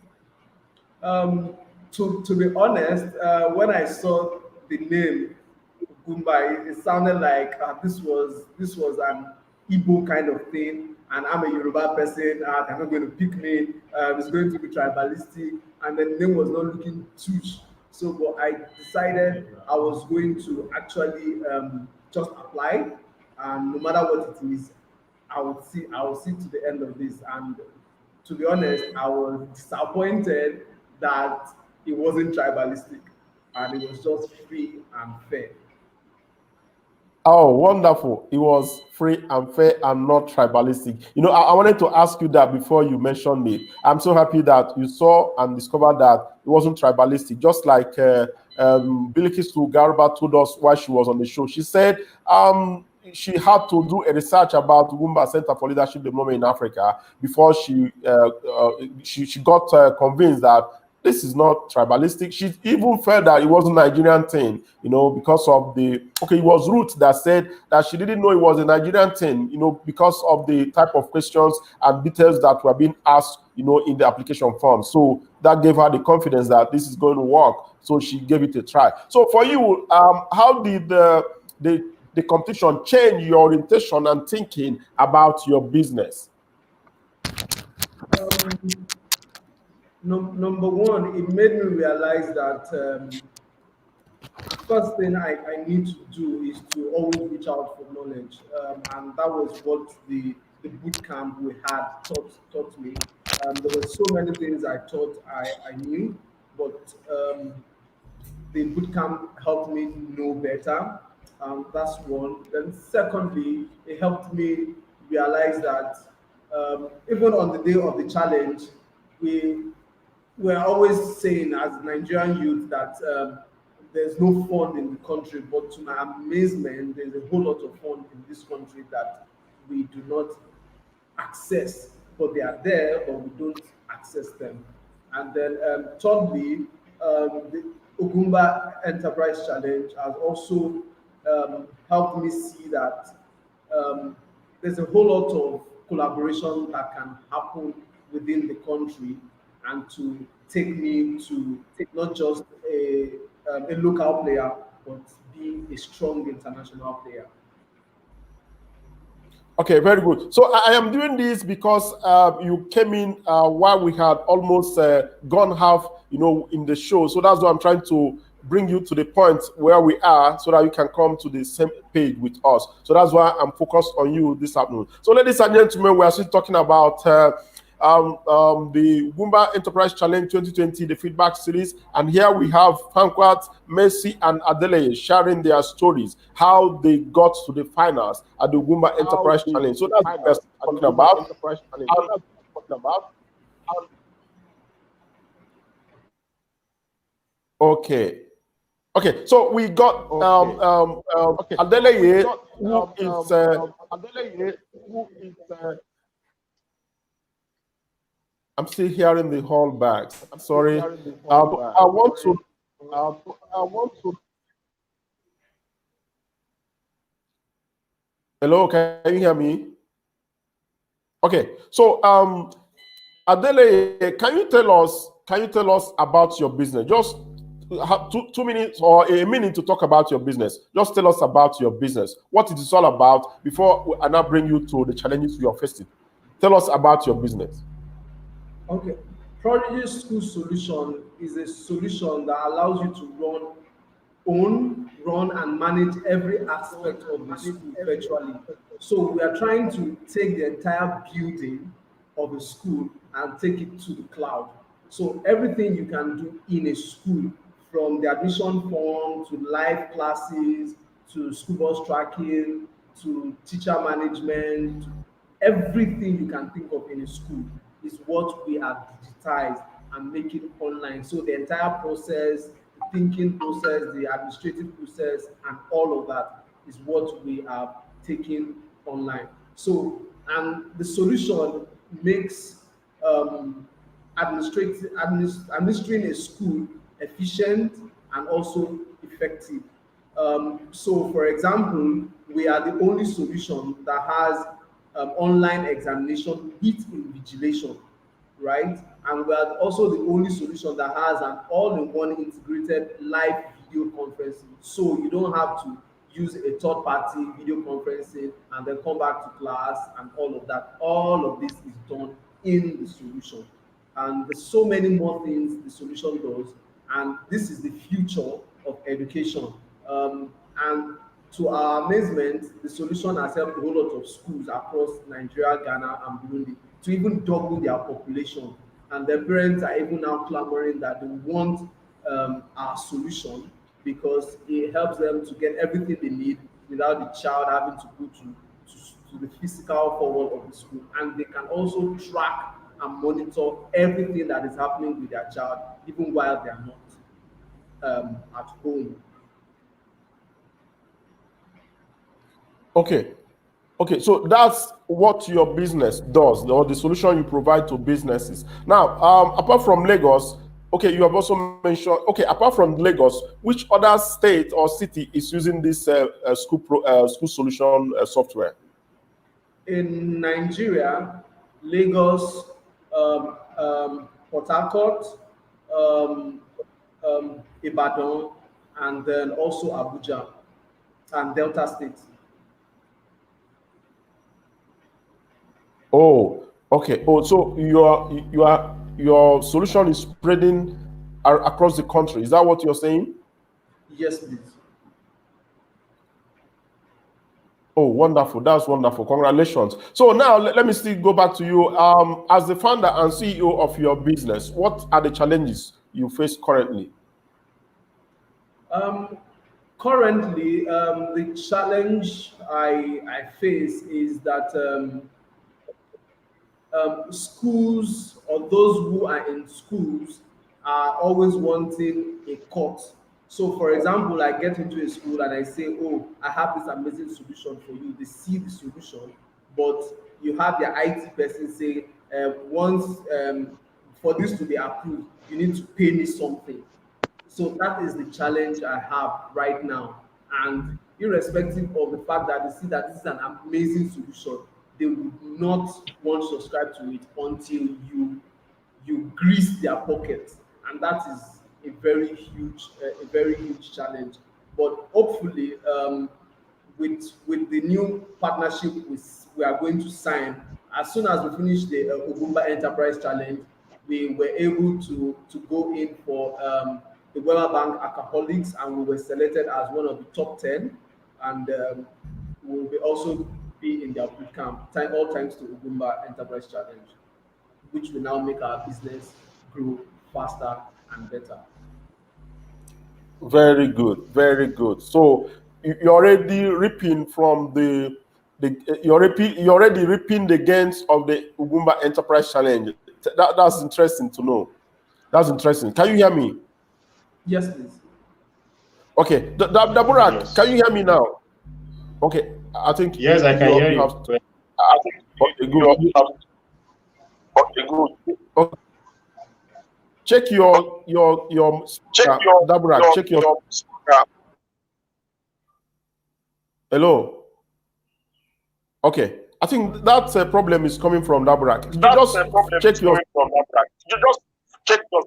Um, to be honest, when I saw the name Ugumba, it sounded like this was an Igbo kind of thing, and I'm a Yoruba person. They're not going to pick me. It's going to be tribalistic, and the name was not looking too. So, but I decided I was going to actually just apply, and no matter what it is, I will see to the end of this. And to be honest, I was disappointed that it wasn't tribalistic and it was just free and fair. Oh, wonderful. It was free and fair and not tribalistic. I wanted to ask you that before you mentioned it. I'm so happy that you saw and discovered that it wasn't tribalistic, just like Bilikisu Garba told us while she was on the show. She said she had to do a research about Ugumba Center for Leadership Development in Africa before she got convinced that this is not tribalistic. She even felt that it wasn't a Nigerian thing, because of it was Ruth that said that she didn't know it was a Nigerian thing, because of the type of questions and details that were being asked, in the application form. So that gave her the confidence that this is going to work. So she gave it a try. So for you, how did the competition change your orientation and thinking about your business? Um, Number one, it made me realize that first thing I need to do is to always reach out for knowledge, and that was what the boot camp we had taught me. There were so many things I thought I knew, but the bootcamp helped me know better. That's one. Then secondly, it helped me realize that even on the day of the challenge, we we're always saying as Nigerian youth that there's no fun in the country, but to my amazement, there's a whole lot of fun in this country that we do not access, but they are there, but we don't access them. And then thirdly, the Ugwumba Enterprise Challenge has also helped me see that um, there's a whole lot of collaboration that can happen within the country and to take me to not just a local player, but be a strong international player. Okay, very good. So I am doing this because you came in while we had almost gone half, in the show. So that's why I'm trying to bring you to the point where we are, so that you can come to the same page with us. So that's why I'm focused on you this afternoon. So, ladies and gentlemen, we are still talking about the Ugwumba Enterprise Challenge 2020, the feedback series, and here we have Fwangkat, Mercy, and Adeleye sharing their stories, how they got to the finals at the Ugwumba Enterprise Challenge. So that's what we're talking about. Okay. Okay, so we got Adeleye, who is I'm still hearing the whole back. Sorry. I want to. Hello, can you hear me? Okay. So, Adeleye, can you tell us about your business? Just have 2 minutes or a minute to talk about your business. Just tell us about your business, what it is all about, before I now bring you to the challenges you are facing. Tell us about your business. Okay. Prodigy School Solution is a solution that allows you to run and manage every aspect of the school virtually. So we are trying to take the entire building of a school and take it to the cloud. So everything you can do in a school, from the admission form to live classes to school bus tracking to teacher management, everything you can think of in a school is what we have digitized and make it online. So the entire process, the thinking process, the administrative process, and all of that is what we have taken online. So, and the solution makes administering a school efficient and also effective. So, for example, we are the only solution that has online examination with invigilation, right? And we are also the only solution that has an all-in-one integrated live video conferencing. So you don't have to use a third-party video conferencing and then come back to class and all of that. All of this is done in the solution. And there's so many more things the solution does. And this is the future of education. And to our amazement, the solution has helped a whole lot of schools across Nigeria, Ghana, and Burundi to even double their population. And their parents are even now clamoring that they want our solution because it helps them to get everything they need without the child having to go to the physical forward of the school. And they can also track and monitor everything that is happening with their child, even while they are not at home. Okay. Okay, so that's what your business does, or the solution you provide to businesses. Now, apart from Lagos, okay, you have also mentioned, okay, apart from Lagos, which other state or city is using this school solution software? In Nigeria, Lagos, Port Harcourt, Ibadan, and then also Abuja and Delta State. Oh, okay. Oh, so your solution is spreading across the country. Is that what you're saying? Yes, please. Oh, wonderful. That's wonderful. Congratulations. So now let me still go back to you. As the founder and CEO of your business, what are the challenges you face currently? Currently, the challenge I face is that schools or those who are in schools are always wanting a cut. So, for example, I get into a school and I say, "Oh, I have this amazing solution for you." They see the solution, but you have their IT person say, "Once for this to be approved, you need to pay me something." So that is the challenge I have right now. And irrespective of the fact that they see that this is an amazing solution, they would not want to subscribe to it until you grease their pockets, and that is a very huge challenge. But hopefully, with the new partnership we are going to sign, as soon as we finish the Ugwumba Enterprise Challenge, we were able to go in for the Weber Bank Alcoholics, and we were selected as one of the top 10, and we will also be in their boot camp, all thanks to Ugwumba Enterprise Challenge, which will now make our business grow faster and better. Very good, very good. So you're already reaping from you're already reaping the gains of the Ugwumba Enterprise Challenge. That's interesting to know. That's interesting. Can you hear me? Yes, please. Okay, Daburak, Yes. can you hear me now? Okay, I think Yes, I can hear you. have to. I think okay, good. Okay, good. Okay. Check your Daburak. Check your. Hello. Okay, I think that problem is coming from Daburak. Just check your. You just check your.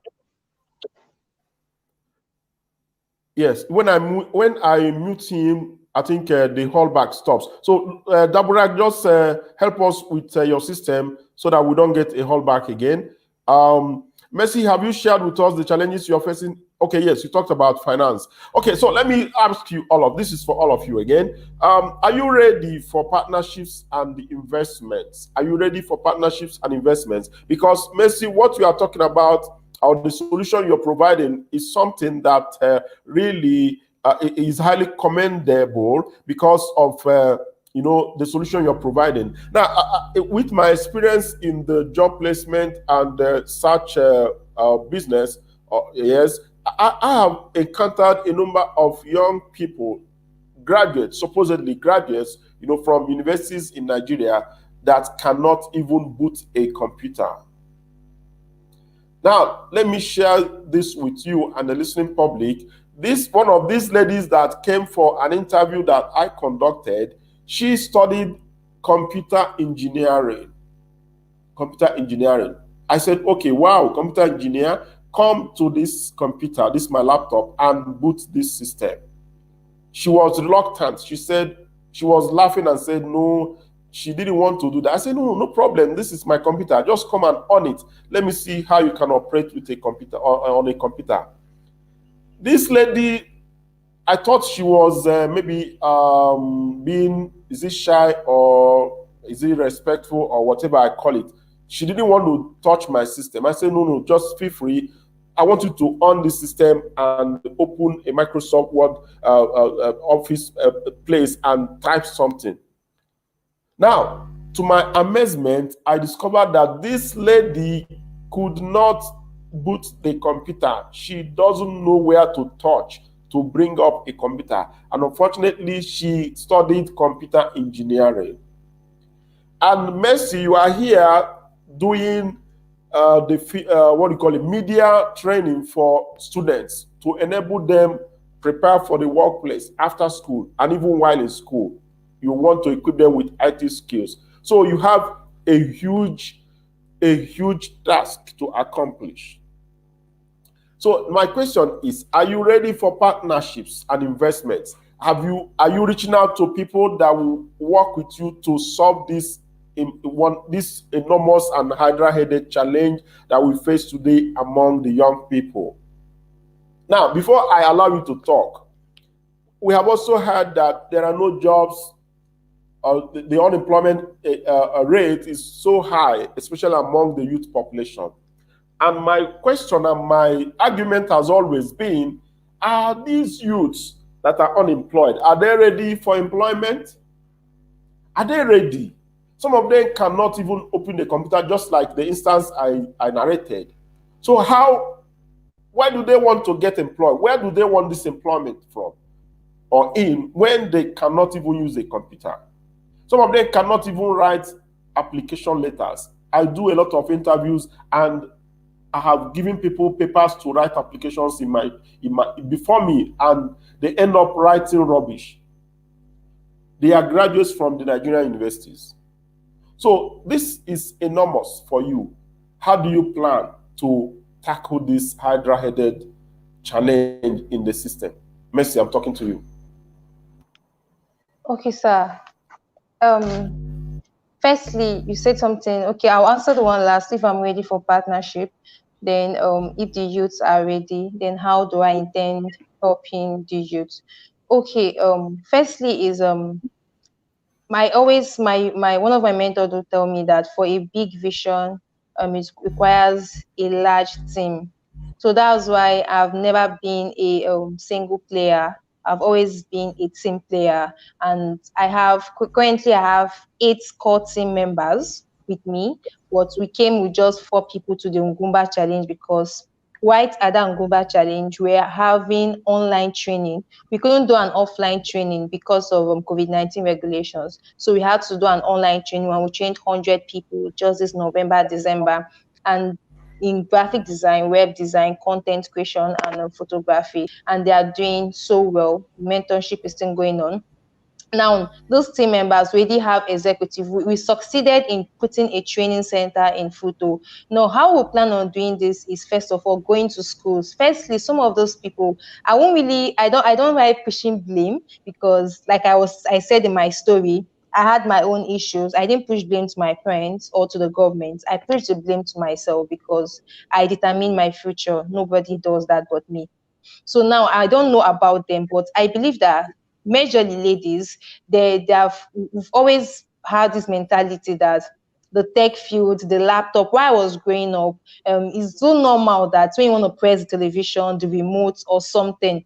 Yes, when I mute him, I think the callback stops. So Daburak, just help us with your system so that we don't get a callback again. Mercy, have you shared with us the challenges you're facing? Okay, yes, you talked about finance. Okay, so let me ask you all of this is for all of you again. Are you ready for partnerships and investments? Are you ready for partnerships and investments? Because Mercy, what you are talking about, or the solution you're providing, is something that really is highly commendable because of the solution you're providing. Now, with my experience in the job placement and such business, yes, I have encountered a number of young people, graduates, supposedly graduates, from universities in Nigeria that cannot even boot a computer. Now, let me share this with you and the listening public. One of these ladies that came for an interview that I conducted, she studied computer engineering. Computer engineering. I said, okay, wow, computer engineer, come to this computer, this my laptop, and boot this system. She was reluctant. She said, she was laughing and said, no, she didn't want to do that. I said, no problem. This is my computer. Just come and on it. Let me see how you can operate with a computer on a computer. This lady, I thought she was maybe is it shy or is it respectful or whatever I call it. She didn't want to touch my system. I said, no, just feel free. I want you to on the system and open a Microsoft Word Office place and type something. Now, to my amazement, I discovered that this lady could not boot the computer. She doesn't know where to touch to bring up a computer. And unfortunately, she studied computer engineering. And Mercy, you are here doing media training for students to enable them prepare for the workplace after school and even while in school. You want to equip them with IT skills. So you have a huge task to accomplish. So my question is, are you ready for partnerships and investments? Are you reaching out to people that will work with you to solve this enormous and hydra-headed challenge that we face today among the young people? Now, before I allow you to talk, we have also heard that there are no jobs. The unemployment rate is so high, especially among the youth population. And my question and my argument has always been, are these youths that are unemployed, are they ready for employment? Are they ready? Some of them cannot even open the computer, just like the instance I narrated. So why do they want to get employed? Where do they want this employment from or in when they cannot even use a computer? Some of them cannot even write application letters. I do a lot of interviews and I have given people papers to write applications before me, and they end up writing rubbish. They are graduates from the Nigerian universities. So this is enormous for you. How do you plan to tackle this hydra-headed challenge in the system? Mercy, I'm talking to you. Okay, sir. Firstly, you said something. Okay, I'll answer the one last. If I'm ready for partnership, then if the youths are ready, then how do I intend helping the youths? Okay. Firstly is my one of my mentors will tell me that for a big vision, it requires a large team. So that's why I've never been a single player. I've always been a team player, and currently I have 8 core team members with me. But we came with just 4 people to the Ugwumba challenge because right at the Ugwumba challenge, we're having online training. We couldn't do an offline training because of COVID-19 regulations. So we had to do an online training and we trained 100 people just this November, December. And in graphic design, web design, content creation, and photography. And they are doing so well. Mentorship is still going on. Now, those team members already have executive. We succeeded in putting a training center in Futo. Now, how we plan on doing this is first of all going to schools. Firstly, some of those people, I don't like pushing blame because, like I said in my story, I had my own issues. I didn't push blame to my parents or to the government. I pushed the blame to myself because I determine my future. Nobody does that but me. So now I don't know about them, but I believe that majorly ladies, we've always had this mentality that the tech field, the laptop, while I was growing up, it's so normal that when you want to press the television, the remote or something,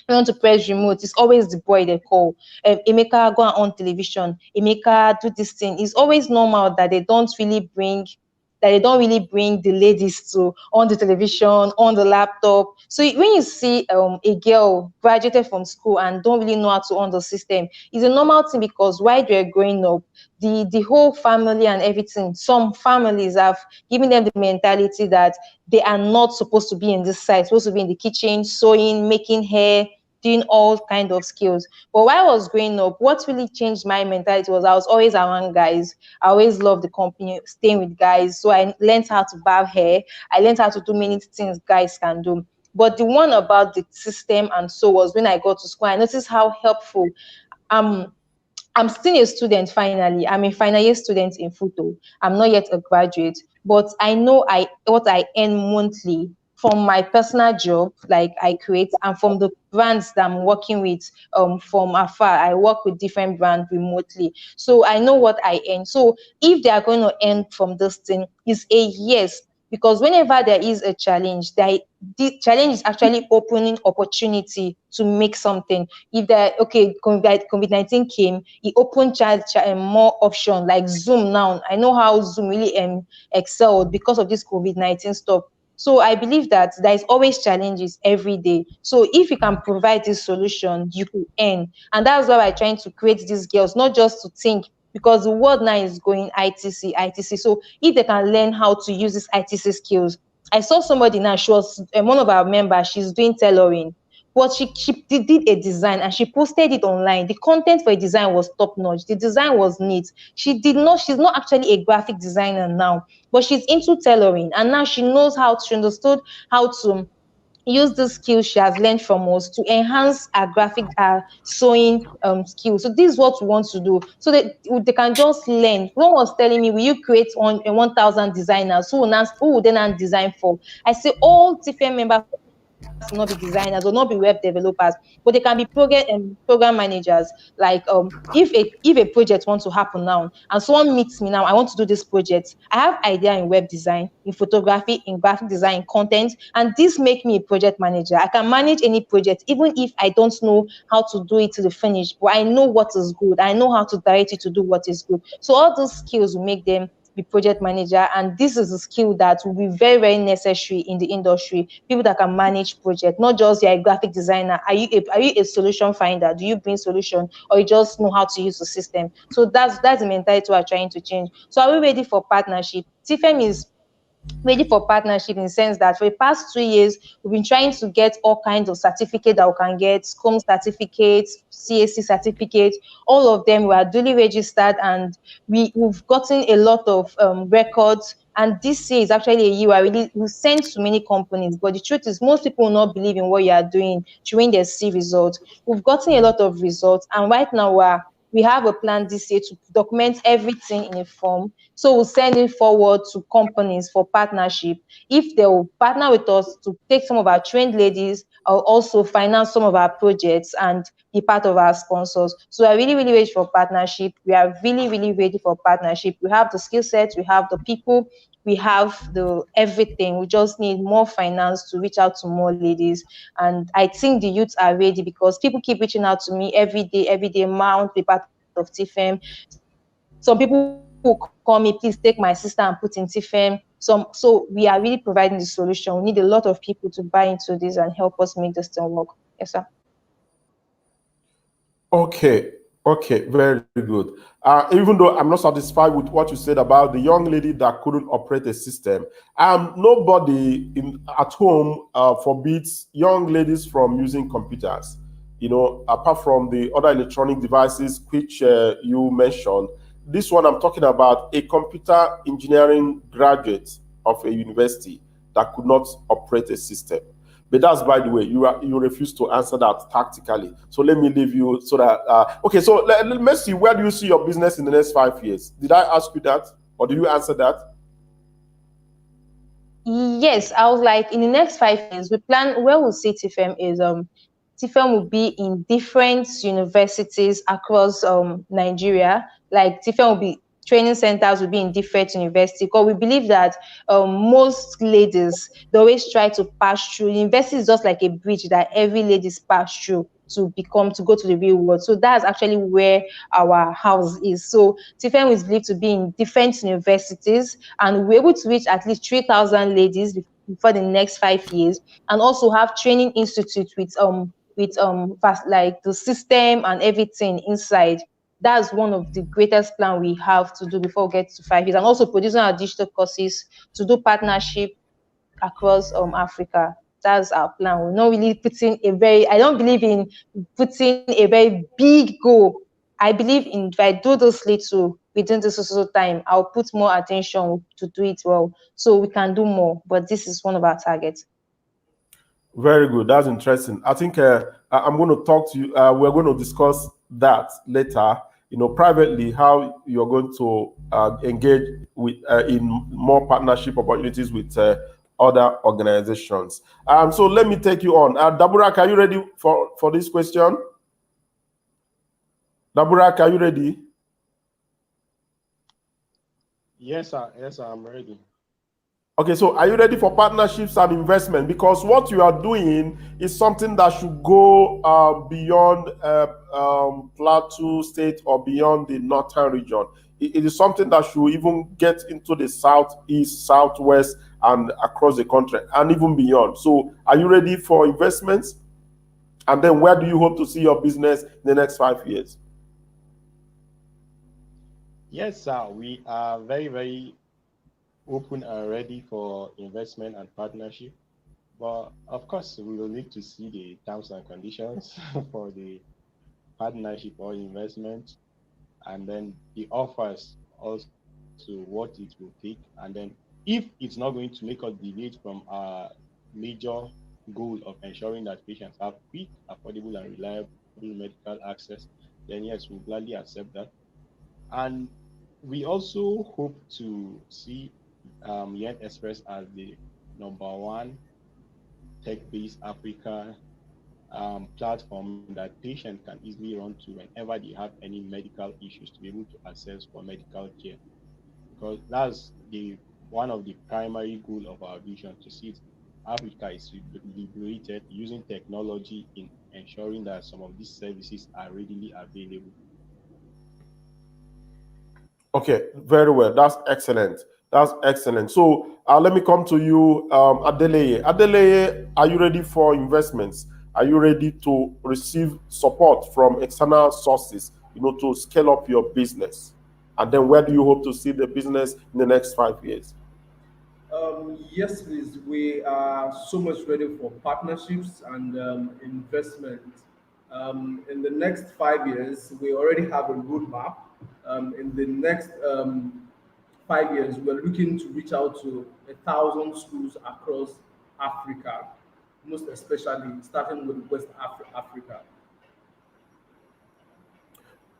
you want to press remote, it's always the boy they call. Emeka, go on television. Emeka, do this thing. It's always normal that they don't really bring the ladies to on the television, on the laptop. So when you see a girl graduated from school and don't really know how to on the system, it's a normal thing because while they're growing up, the whole family and everything, some families have given them the mentality that they are not supposed to be in this side, supposed to be in the kitchen, sewing, making hair, doing all kind of skills. But while I was growing up, what really changed my mentality was I was always around guys. I always loved the company, staying with guys. So I learned how to barb hair. I learned how to do many things guys can do. But the one about the system and so was when I got to school, I noticed how helpful um I'm still a student finally. I'm a final year student in Futo. I'm not yet a graduate, but I know what I earn monthly from my personal job, like I create, and from the brands that I'm working with from afar. I work with different brands remotely. So I know what I earn. So if they are going to earn from this thing, is a yes. Because whenever there is a challenge, the challenge is actually opening opportunity to make something. If there, okay, COVID-19 came, it opened more option like Zoom now. I know how Zoom really excelled because of this COVID-19 stuff. So I believe that there is always challenges every day. So if you can provide this solution, you could earn. And that's why I'm trying to create these girls, not just to think, because the world now is going ITC, ITC. So if they can learn how to use these ITC skills, I saw somebody now, she was one of our members, she's doing tailoring. But she did a design and she posted it online. The content for a design was top notch. The design was neat. She's not actually a graphic designer now, but she's into tailoring. And now she understood how to use the skills she has learned from us to enhance our graphic sewing skills. So this is what we want to do. So that they can just learn. One was telling me, will you create 1,000 designers who will then design for? I say all different members to not be designers or not be web developers, but they can be program managers. Like if a project wants to happen now and someone meets me now, I want to do this project. I have idea in web design, in photography, in graphic design, in content, and this make me a project manager. I can manage any project, even if I don't know how to do it to the finish, but I know what is good. I know how to direct it to do what is good. So all those skills will make them be project manager, and this is a skill that will be very, very necessary in the industry. People that can manage project, not just you're a graphic designer. Are you a solution finder? Do you bring solution, or you just know how to use the system? So that's the mentality we're trying to change. So are we ready for partnership? TFM is ready for partnership in the sense that for the past 2 years, we've been trying to get all kinds of certificates that we can get, SCOM certificates, CAC certificates, all of them were duly registered, and we've gotten a lot of records. And this year is actually a year where we sent to many companies, but the truth is most people will not believe in what you are doing during they see results. We've gotten a lot of results, and right now we have a plan this year to document everything in a form. So we'll send it forward to companies for partnership. If they will partner with us to take some of our trained ladies, or also finance some of our projects and be part of our sponsors. So we're really, really ready for partnership. We are really, really ready for partnership. We have the skill sets, we have the people, we have the everything. We just need more finance to reach out to more ladies. And I think the youths are ready because people keep reaching out to me every day, Mount, be part of TFM. Some people will call me, please take my sister and put in TFM. So we are really providing the solution. We need a lot of people to buy into this and help us make this thing work. Yes, sir. Okay, okay, very good. Even though I'm not satisfied with what you said about the young lady that couldn't operate a system, nobody at home forbids young ladies from using computers. Apart from the other electronic devices which you mentioned, this one I'm talking about a computer engineering graduate of a university that could not operate a system. But that's, by the way, you refuse to answer that tactically. So let me leave you so that okay. So let's see, where do you see your business in the next 5 years? Did I ask you that, or did you answer that? Yes, I was like, in the next 5 years, we plan where we'll see TFM is TFM will be in different universities across Nigeria. Like TFM will be training centers will be in different universities because we believe that most ladies they always try to pass through. University is just like a bridge that every ladies pass through to go to the real world. So that's actually where our house is. So TFM is believed to be in different universities, and we're able to reach at least 3,000 ladies before the next 5 years, and also have training institute like the system and everything inside. That's one of the greatest plan we have to do before we get to 5 years, and also producing our digital courses to do partnership across Africa. That's our plan. We're not really putting a very, I don't believe in putting a very big goal. I believe in if I do this little within this social time, I'll put more attention to do it well. So we can do more, but this is one of our targets. Very good. That's interesting. I think I'm going to talk to you. We're going to discuss that later. Privately, how you're going to engage with in more partnership opportunities with other organizations. So let me take you on. Daburak, are you ready for this question? Daburak, are you ready? Yes, sir. Yes, sir. I'm ready. Okay, so are you ready for partnerships and investment? Because what you are doing is something that should go beyond Plateau State or beyond the northern region. It is something that should even get into the southeast, southwest, and across the country, and even beyond. So are you ready for investments? And then where do you hope to see your business in the next 5 years? Yes, sir. We are very, very open and ready for investment and partnership. But of course, we will need to see the terms and conditions for the partnership or investment, and then the offers also what it will take. And then if it's not going to make us deviate from our major goal of ensuring that patients have quick, affordable, and reliable medical access, then yes, we'll gladly accept that. And we also hope to see Yen Express as the number one tech-based Africa platform that patients can easily run to whenever they have any medical issues to be able to access for medical care. Because that's the one of the primary goal of our vision to see Africa is liberated using technology in ensuring that some of these services are readily available. Okay, very well. That's excellent. That's excellent. So let me come to you, Adeleye. Adeleye, are you ready for investments? Are you ready to receive support from external sources, to scale up your business? And then where do you hope to see the business in the next 5 years? Yes, please. We are so much ready for partnerships and investment. In the next 5 years, we already have a roadmap. In the next 5 years, we're looking to reach out to 1,000 schools across Africa, most especially starting with Africa.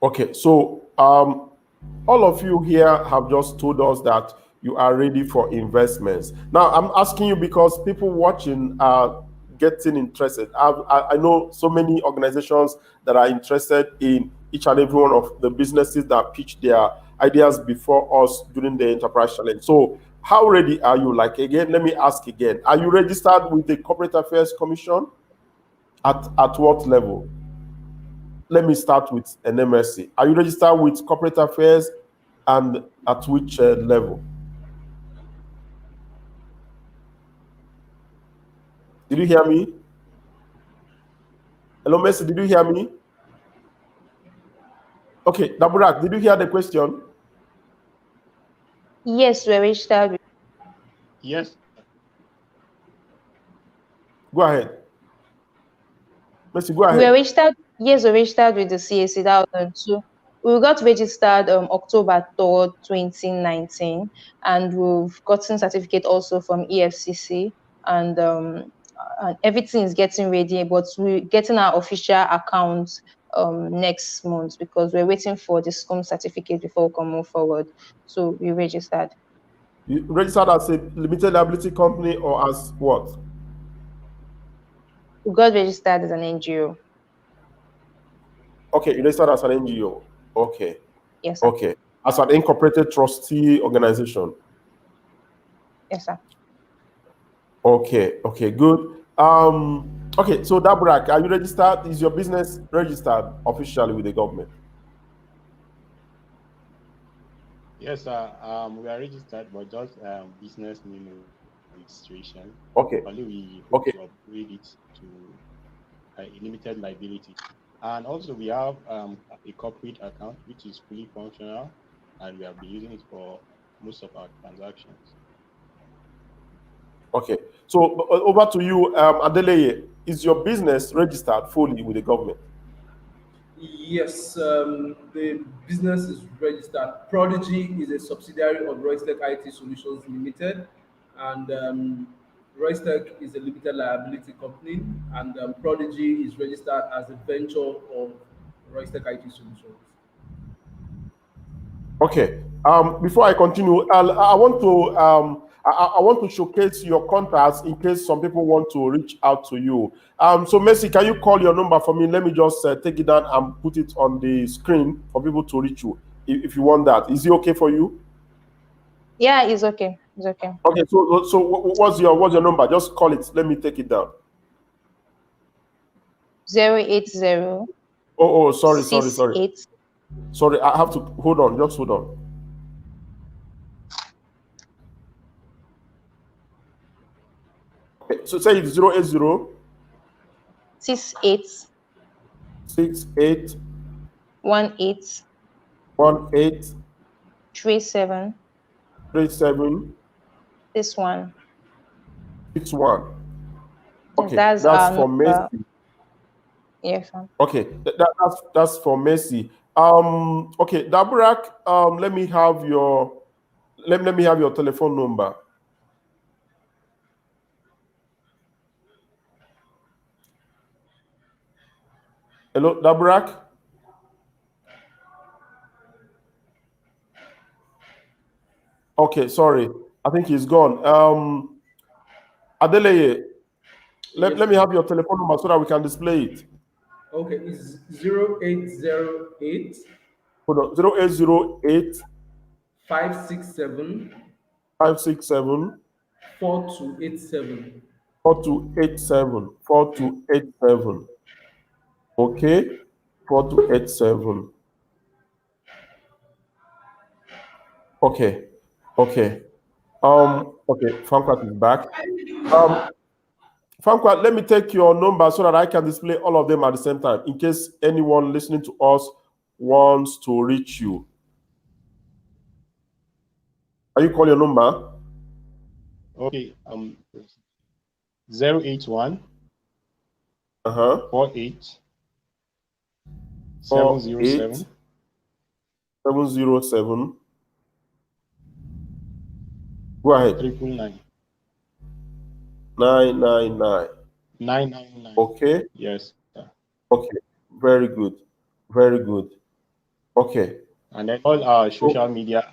Okay, so all of you here have just told us that you are ready for investments. Now, I'm asking you because people watching are getting interested. I know so many organizations that are interested in each and every one of the businesses that pitch their ideas before us during the Enterprise Challenge. So, how ready are you? Like, again, let me ask again. Are you registered with the Corporate Affairs Commission? At what level? Let me start with NMSC. Are you registered with Corporate Affairs, and at which level? Did you hear me? Hello, Messi, did you hear me? Okay, Daburak, did you hear the question? Yes, we're registered. Yes, Go ahead. Messi, go We're ahead. registered. Yes, we're registered with the CAC. That was on two. We got registered October 3rd, 2019, and we've gotten certificate also from EFCC, and everything is getting ready. But we're getting our official account next month because we're waiting for the SCOM certificate before we can move forward. So we registered. You registered as a limited liability company or as what? We got registered as an NGO. Okay, you registered as an NGO. Okay, Yes, sir. okay. As an incorporated trustee organization. Yes, sir. Okay, okay, good. Okay, so Daburak, are you registered? Is your business registered officially with the government? yes, we are registered, but just business name registration. Okay, Only we hope to okay. upgrade it to a limited liability. And also, we have a corporate account which is fully functional, and we have been using it for most of our transactions. Okay, so over to you, Adeleye. Is your business registered fully with the government? Yes, the business is registered. Prodigy is a subsidiary of Roystech IT Solutions Limited, and Roystech is a limited liability company, and Prodigy is registered as a venture of Roystech IT Solutions. Okay. Before I continue, I want to I want to showcase your contacts in case some people want to reach out to you. So Messi, can you call your number for me? Let me just take it down and put it on the screen for people to reach you. If you want that, is it okay for you? Yeah, it's okay. It's okay. Okay. So what's your number? Just call it. Let me take it down. 080 Oh, sorry, sorry, six sorry, eight. sorry. I have to hold on. Just hold on. Okay. So say it's 080 68 68 18 18 37 37 this one. 61. Yes, Okay, that's that's our for number. Messi. Yes, sir. Okay, that's for Messi. Okay, Daburak, let me have your telephone number. Hello, Daburak. Okay, sorry, I think he's gone. Adeleye, Let Yes, me please. have your telephone number so that we can display it. Okay, it's 0808 Hold on. 0808 567 567 4287. 4287. 4287. Okay. 4287. Okay. Okay. Okay. Fwangkat is back. Um, Fwangkat, let me take your number so that I can display all of them at the same time in case anyone listening to us wants to reach you. Are you call your number? Okay. 081 Uh-huh. 48 48 707 707. Go ahead. 999. 999. 999. Okay. Yes, sir. Okay. Very good. Very good. Okay. And then all our So, social media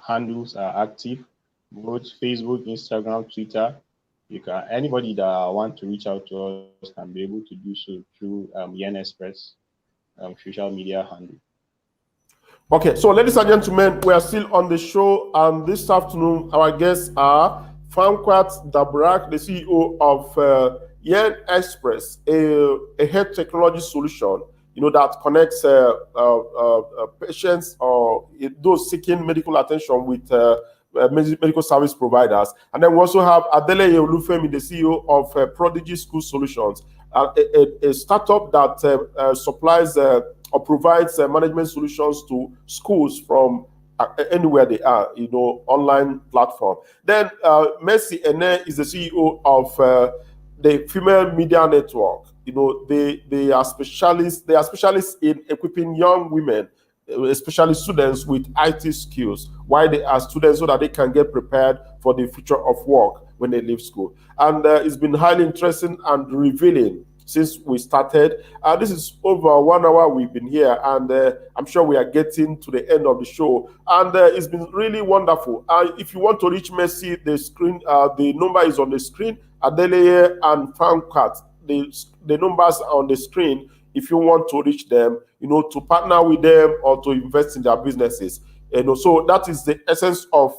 handles are active, both Facebook, Instagram, Twitter. You can anybody that want to reach out to us can be able to do so through Yen Express social media handle. okay, so ladies and gentlemen, we are still on the show, and this afternoon our guests are Fwangkat Daburak, the CEO of Yen Express, a health technology solution, that connects patients or those seeking medical attention with medical service providers. And then we also have Adeleye Olufemi, the CEO of Prodigy School Solutions, a startup that supplies or provides management solutions to schools from anywhere they are, online platform. Then Mercy Eneh is the CEO of the Female Media Network. They are specialists. They are specialists in equipping young women, especially students, with IT skills while they are students, so that they can get prepared for the future of work when they leave school. And it's been highly interesting and revealing since we started. This is over 1 hour we've been here, and I'm sure we are getting to the end of the show. And it's been really wonderful. If you want to reach Mercy, the number is on the screen. Adeleye and Fwangkat, the numbers are on the screen. If you want to reach them, to partner with them or to invest in their businesses. So that is the essence of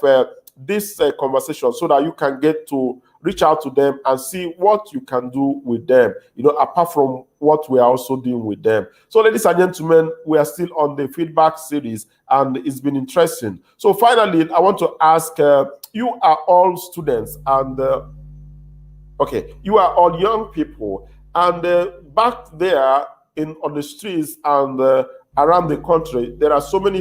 this conversation, so that you can get to reach out to them and see what you can do with them, apart from what we are also doing with them. So, ladies and gentlemen, we are still on the feedback series, and it's been interesting. So, finally, I want to ask, you are all students, and okay, you are all young people, and back there on the streets and around the country, there are so many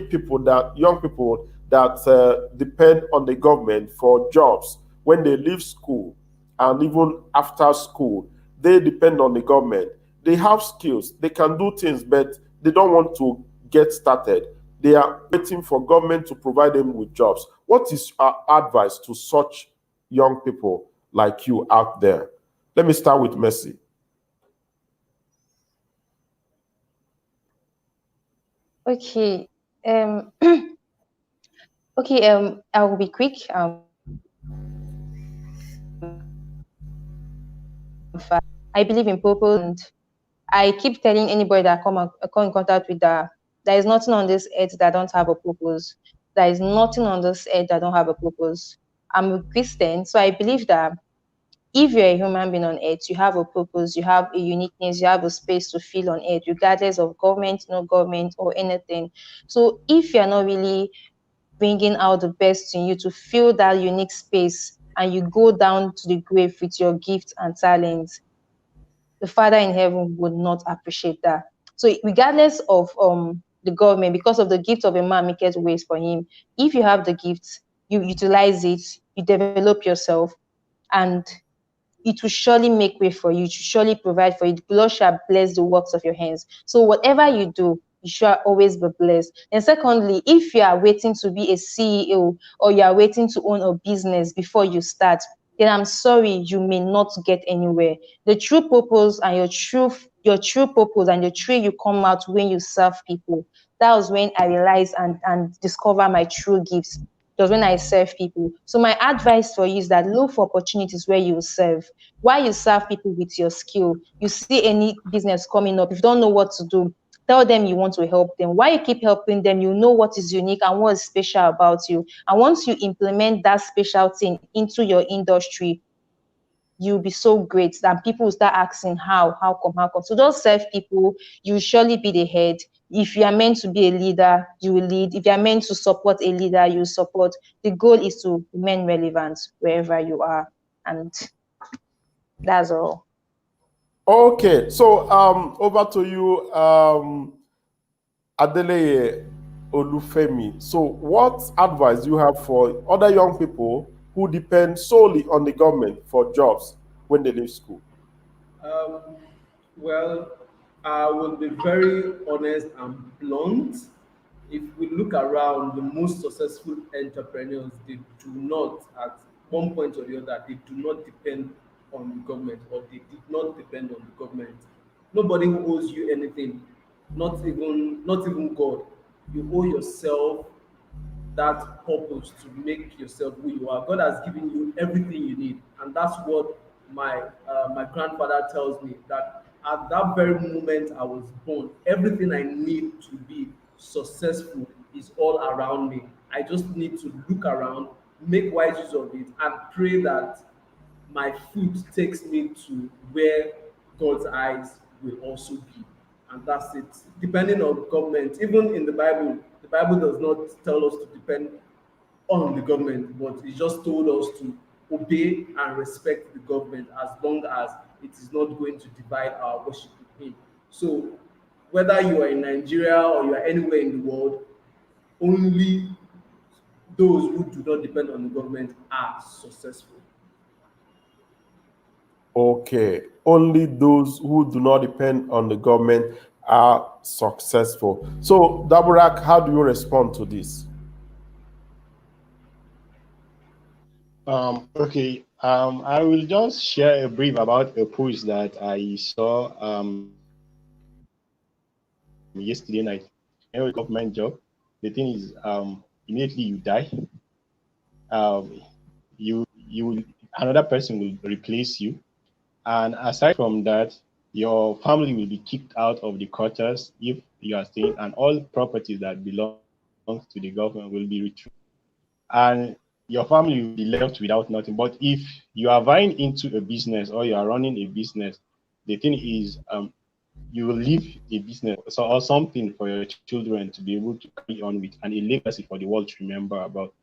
young people that depend on the government for jobs when they leave school, and even after school, they depend on the government. They have skills, they can do things, but they don't want to get started. They are waiting for government to provide them with jobs. What is our advice to such young people like you out there? Let me start with Mercy. Okay. Okay. I will be quick. I believe in purpose, and I keep telling anybody that come in contact with that, there is nothing on this earth that don't have a purpose. There is nothing on this earth that don't have a purpose. I'm a Christian, so I believe that if you're a human being on earth, you have a purpose, you have a uniqueness, you have a space to feel on earth, regardless of government, no government, or anything. So if you're not really bringing out the best in you to fill that unique space, and you go down to the grave with your gifts and talents, the Father in heaven would not appreciate that. So regardless of the government, because of the gift of a man maketh ways for him, if you have the gifts, you utilize it, you develop yourself, and it will surely make way for you, to surely provide for you. The Lord shall bless the works of your hands. So whatever you do, you shall always be blessed. And secondly, if you are waiting to be a CEO, or you are waiting to own a business before you start, then I'm sorry, you may not get anywhere. The true purpose and your true purpose and your true you come out when you serve people. That was when I realized and discover my true gifts. does when I serve people. So my advice for you is that look for opportunities where you serve. While you serve people with your skill, you see any business coming up, if you don't know what to do, tell them you want to help them. While you keep helping them, you know what is unique and what is special about you. And once you implement that special thing into your industry, you'll be so great that people will start asking how come, how come. So just serve people, you will surely be the head. If you are meant to be a leader, you will lead. If you are meant to support a leader, you will support. The goal is to remain relevant wherever you are. And that's all. Okay, so over to you, Adeleye Olufemi. So, what advice do you have for other young people who depend solely on the government for jobs when they leave school? Um, well, I will be very honest and blunt. If we look around, the most successful entrepreneurs, they do not, at one point or the other, they do not depend on the government, or they did not depend on the government. Nobody who owes you anything, not even God. You owe yourself that purpose to make yourself who you are. God has given you everything you need, and that's what my grandfather tells me, that at that very moment I was born, everything I need to be successful is all around me. I just need to look around, make wise use of it, and pray that my foot takes me to where God's eyes will also be. And that's it. Depending on government, even in the Bible does not tell us to depend on the government, but it just told us to obey and respect the government as long as it is not going to divide our worship with Him. So, whether you are in Nigeria or you are anywhere in the world, only those who do not depend on the government are successful. Okay, only those who do not depend on the government are successful. So, Daburak, how do you respond to this? Okay. I will just share a brief about a post that I saw yesterday night. You know, a government job. The thing is, immediately you die, um, you will, another person will replace you, and aside from that, your family will be kicked out of the quarters if you are staying, and all properties that belong to the government will be retrieved, and your family will be left without nothing. But if you are vying into a business or you are running a business, the thing is, you will leave a business or something for your children to be able to carry on with, and a legacy for the world to remember about.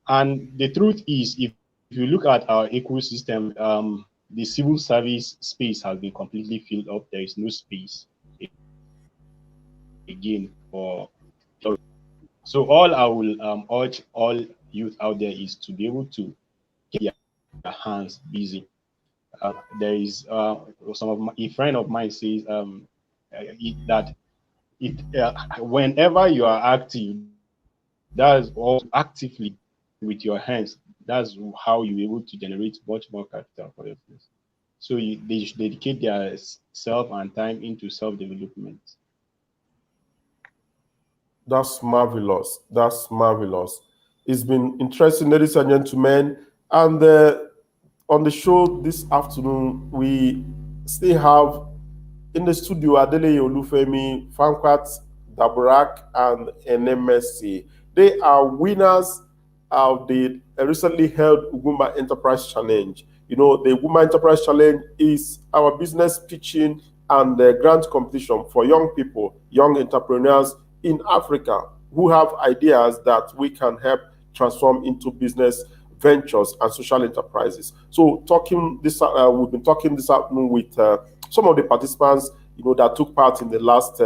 And the truth is, if you look at our ecosystem, the civil service space has been completely filled up. There is no space again for. So all I will urge all youth out there is to be able to get their hands busy. There is a friend of mine says that whenever you are active, that's all actively with your hands. That's how you're able to generate much more capital for your business. So they should dedicate their self and time into self-development. That's marvelous. That's marvelous. It's been interesting, ladies and gentlemen. And on the show this afternoon, we still have in the studio Adeleye Olufemi, Fwangkat, Daburak, and Eneh. They are winners of the recently held Ugwumba Enterprise Challenge. You know, the Ugwumba Enterprise Challenge is our business pitching and grant competition for young people, young entrepreneurs in Africa who have ideas that we can help transform into business ventures and social enterprises. So, we've been talking this afternoon with some of the participants, that took part in the last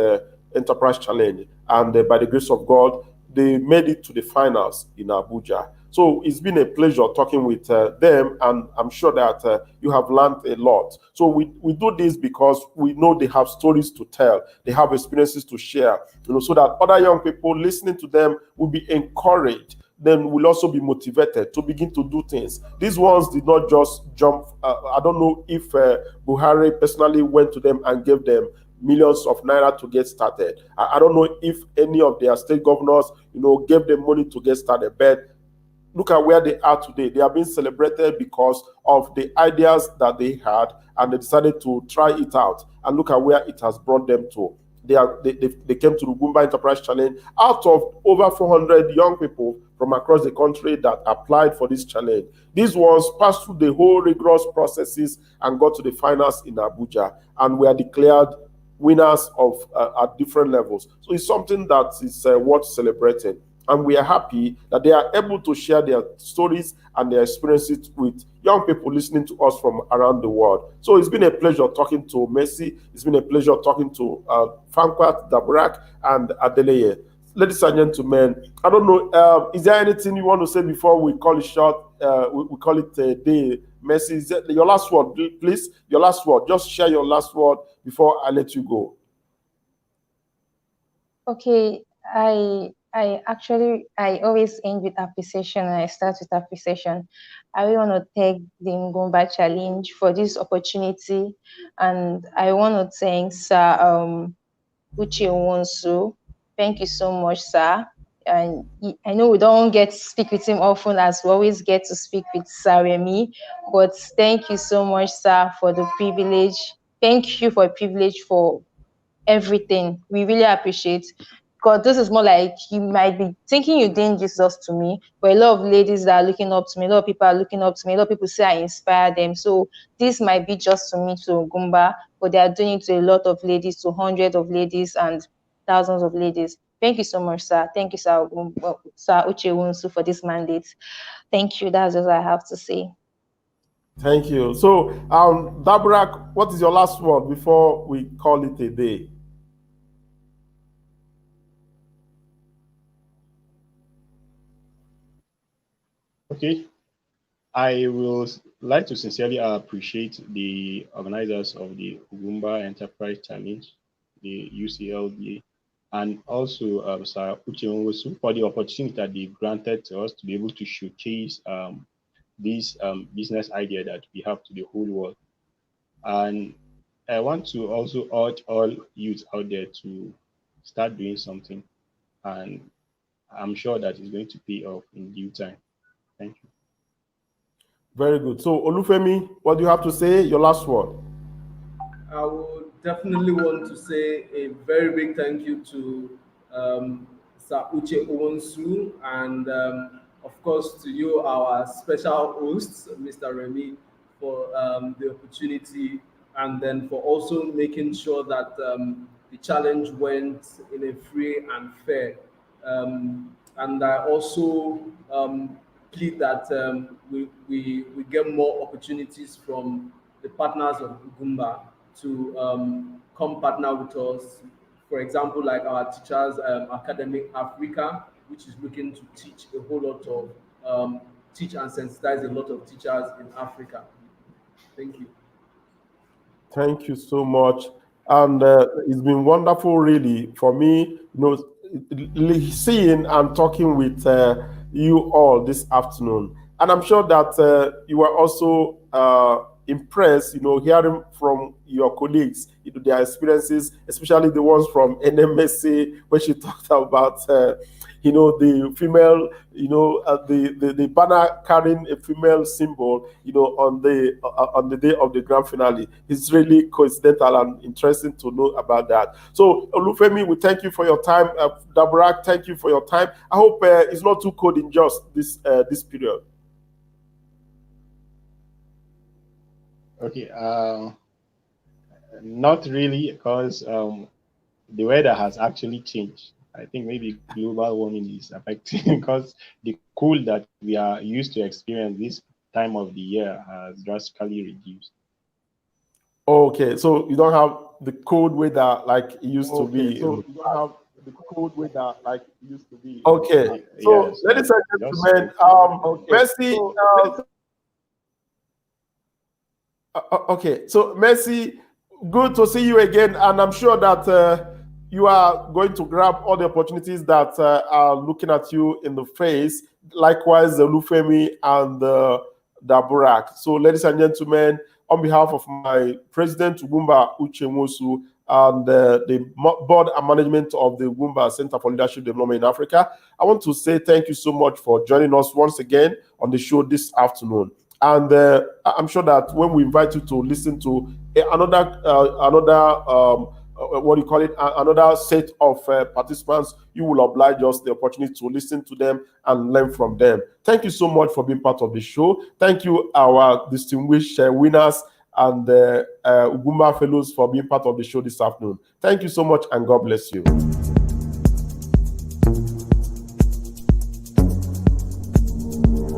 enterprise challenge, and by the grace of God, they made it to the finals in Abuja. So it's been a pleasure talking with them, and I'm sure that you have learned a lot. So we do this because we know they have stories to tell, they have experiences to share, so that other young people listening to them will be encouraged, then will also be motivated to begin to do things. These ones did not just jump. I don't know if Buhari personally went to them and gave them millions of naira to get started. I don't know if any of their state governors, gave them money to get started, but look at where they are today. They are being celebrated because of the ideas that they had, and they decided to try it out. And look at where it has brought them to. They came to the Ugwumba Enterprise Challenge out of over 400 young people from across the country that applied for this challenge. This was passed through the whole rigorous processes and got to the finals in Abuja, and were declared winners of at different levels. So it's something that is worth celebrating. And we are happy that they are able to share their stories and their experiences with young people listening to us from around the world. So it's been a pleasure talking to Mercy. It's been a pleasure talking to Fwangkat, Daburak, and Adeleye. Ladies and gentlemen, I don't know, is there anything you want to say before we call it short? We call it a day. Mercy, is that your last word, please? Your last word. Just share your last word before I let you go. Okay, I always end with appreciation, and I start with appreciation. I really want to thank the Ugwumba Challenge for this opportunity, and I want to thank Sir Uche Wonsu. Thank you so much, sir. And I know we don't get to speak with him often, as we always get to speak with Sir Remy, but thank you so much, sir, for the privilege. Thank you for the privilege for everything. We really appreciate, because this is more like, you might be thinking you're doing this just to me, but a lot of ladies that are looking up to me, a lot of people are looking up to me, a lot of people say I inspire them. So this might be just to me, to Ugwumba, but they are doing it to a lot of ladies, to hundreds of ladies and thousands of ladies. Thank you so much, sir. Thank you, Sir Uche Wonsu, for this mandate. Thank you. That's all I have to say. Thank you. So, Daburak, what is your last word before we call it a day? Okay. I will like to sincerely appreciate the organizers of the Ugwumba Enterprise Challenge, the UCLDA, and also Sir Uche Nwosu, for the opportunity that they granted to us to be able to showcase this business idea that we have to the whole world. And I want to also urge all youth out there to start doing something, and I'm sure that it's going to pay off in due time. Thank you. Very good. So, Olufemi, what do you have to say? Your last word. I would definitely want to say a very big thank you to Sir Uche Owonsu, and of course to you, our special host, Mr. Remy, for the opportunity, and then for also making sure that the challenge went in a free and fair. And I also plead that we get more opportunities from the partners of Ugwumba to come partner with us. For example, like our teachers, Academic Africa, which is looking to teach a whole lot of teach and sensitize a lot of teachers in Africa. Thank you. Thank you so much. And it's been wonderful, really, for me, seeing and talking with you all this afternoon. And I'm sure that you are also impressed, hearing from your colleagues, their experiences, especially the ones from Eneh, when she talked about, the female, the banner carrying a female symbol, on the day of the grand finale. It's really coincidental and interesting to know about that. So, Olufemi, we thank you for your time. Daburak, thank you for your time. I hope it's not too cold in just this period. Okay, not really, because the weather has actually changed. I think maybe global warming is affecting because the cold that we are used to experience this time of the year has drastically reduced. Okay, so you don't have the cold weather like it used to be. So you don't have the cold weather like it used to be. Okay, so Yes, ladies and gentlemen, Mercy. Okay, so Mercy, good to see you again, and I'm sure that you are going to grab all the opportunities that are looking at you in the face. Likewise, Olufemi and Daburak. So, ladies and gentlemen, on behalf of my president, Ugwumba Uche Nwosu, and the board and management of the Ugwumba Center for Leadership Development in Africa. I want to say thank you so much for joining us once again on the show this afternoon. And I'm sure that when we invite you to listen to another what do you call it, another set of participants, you will oblige us the opportunity to listen to them and learn from them. Thank you so much for being part of the show. Thank you, our distinguished winners and Ugwumba fellows, for being part of the show this afternoon. Thank you so much, and God bless you.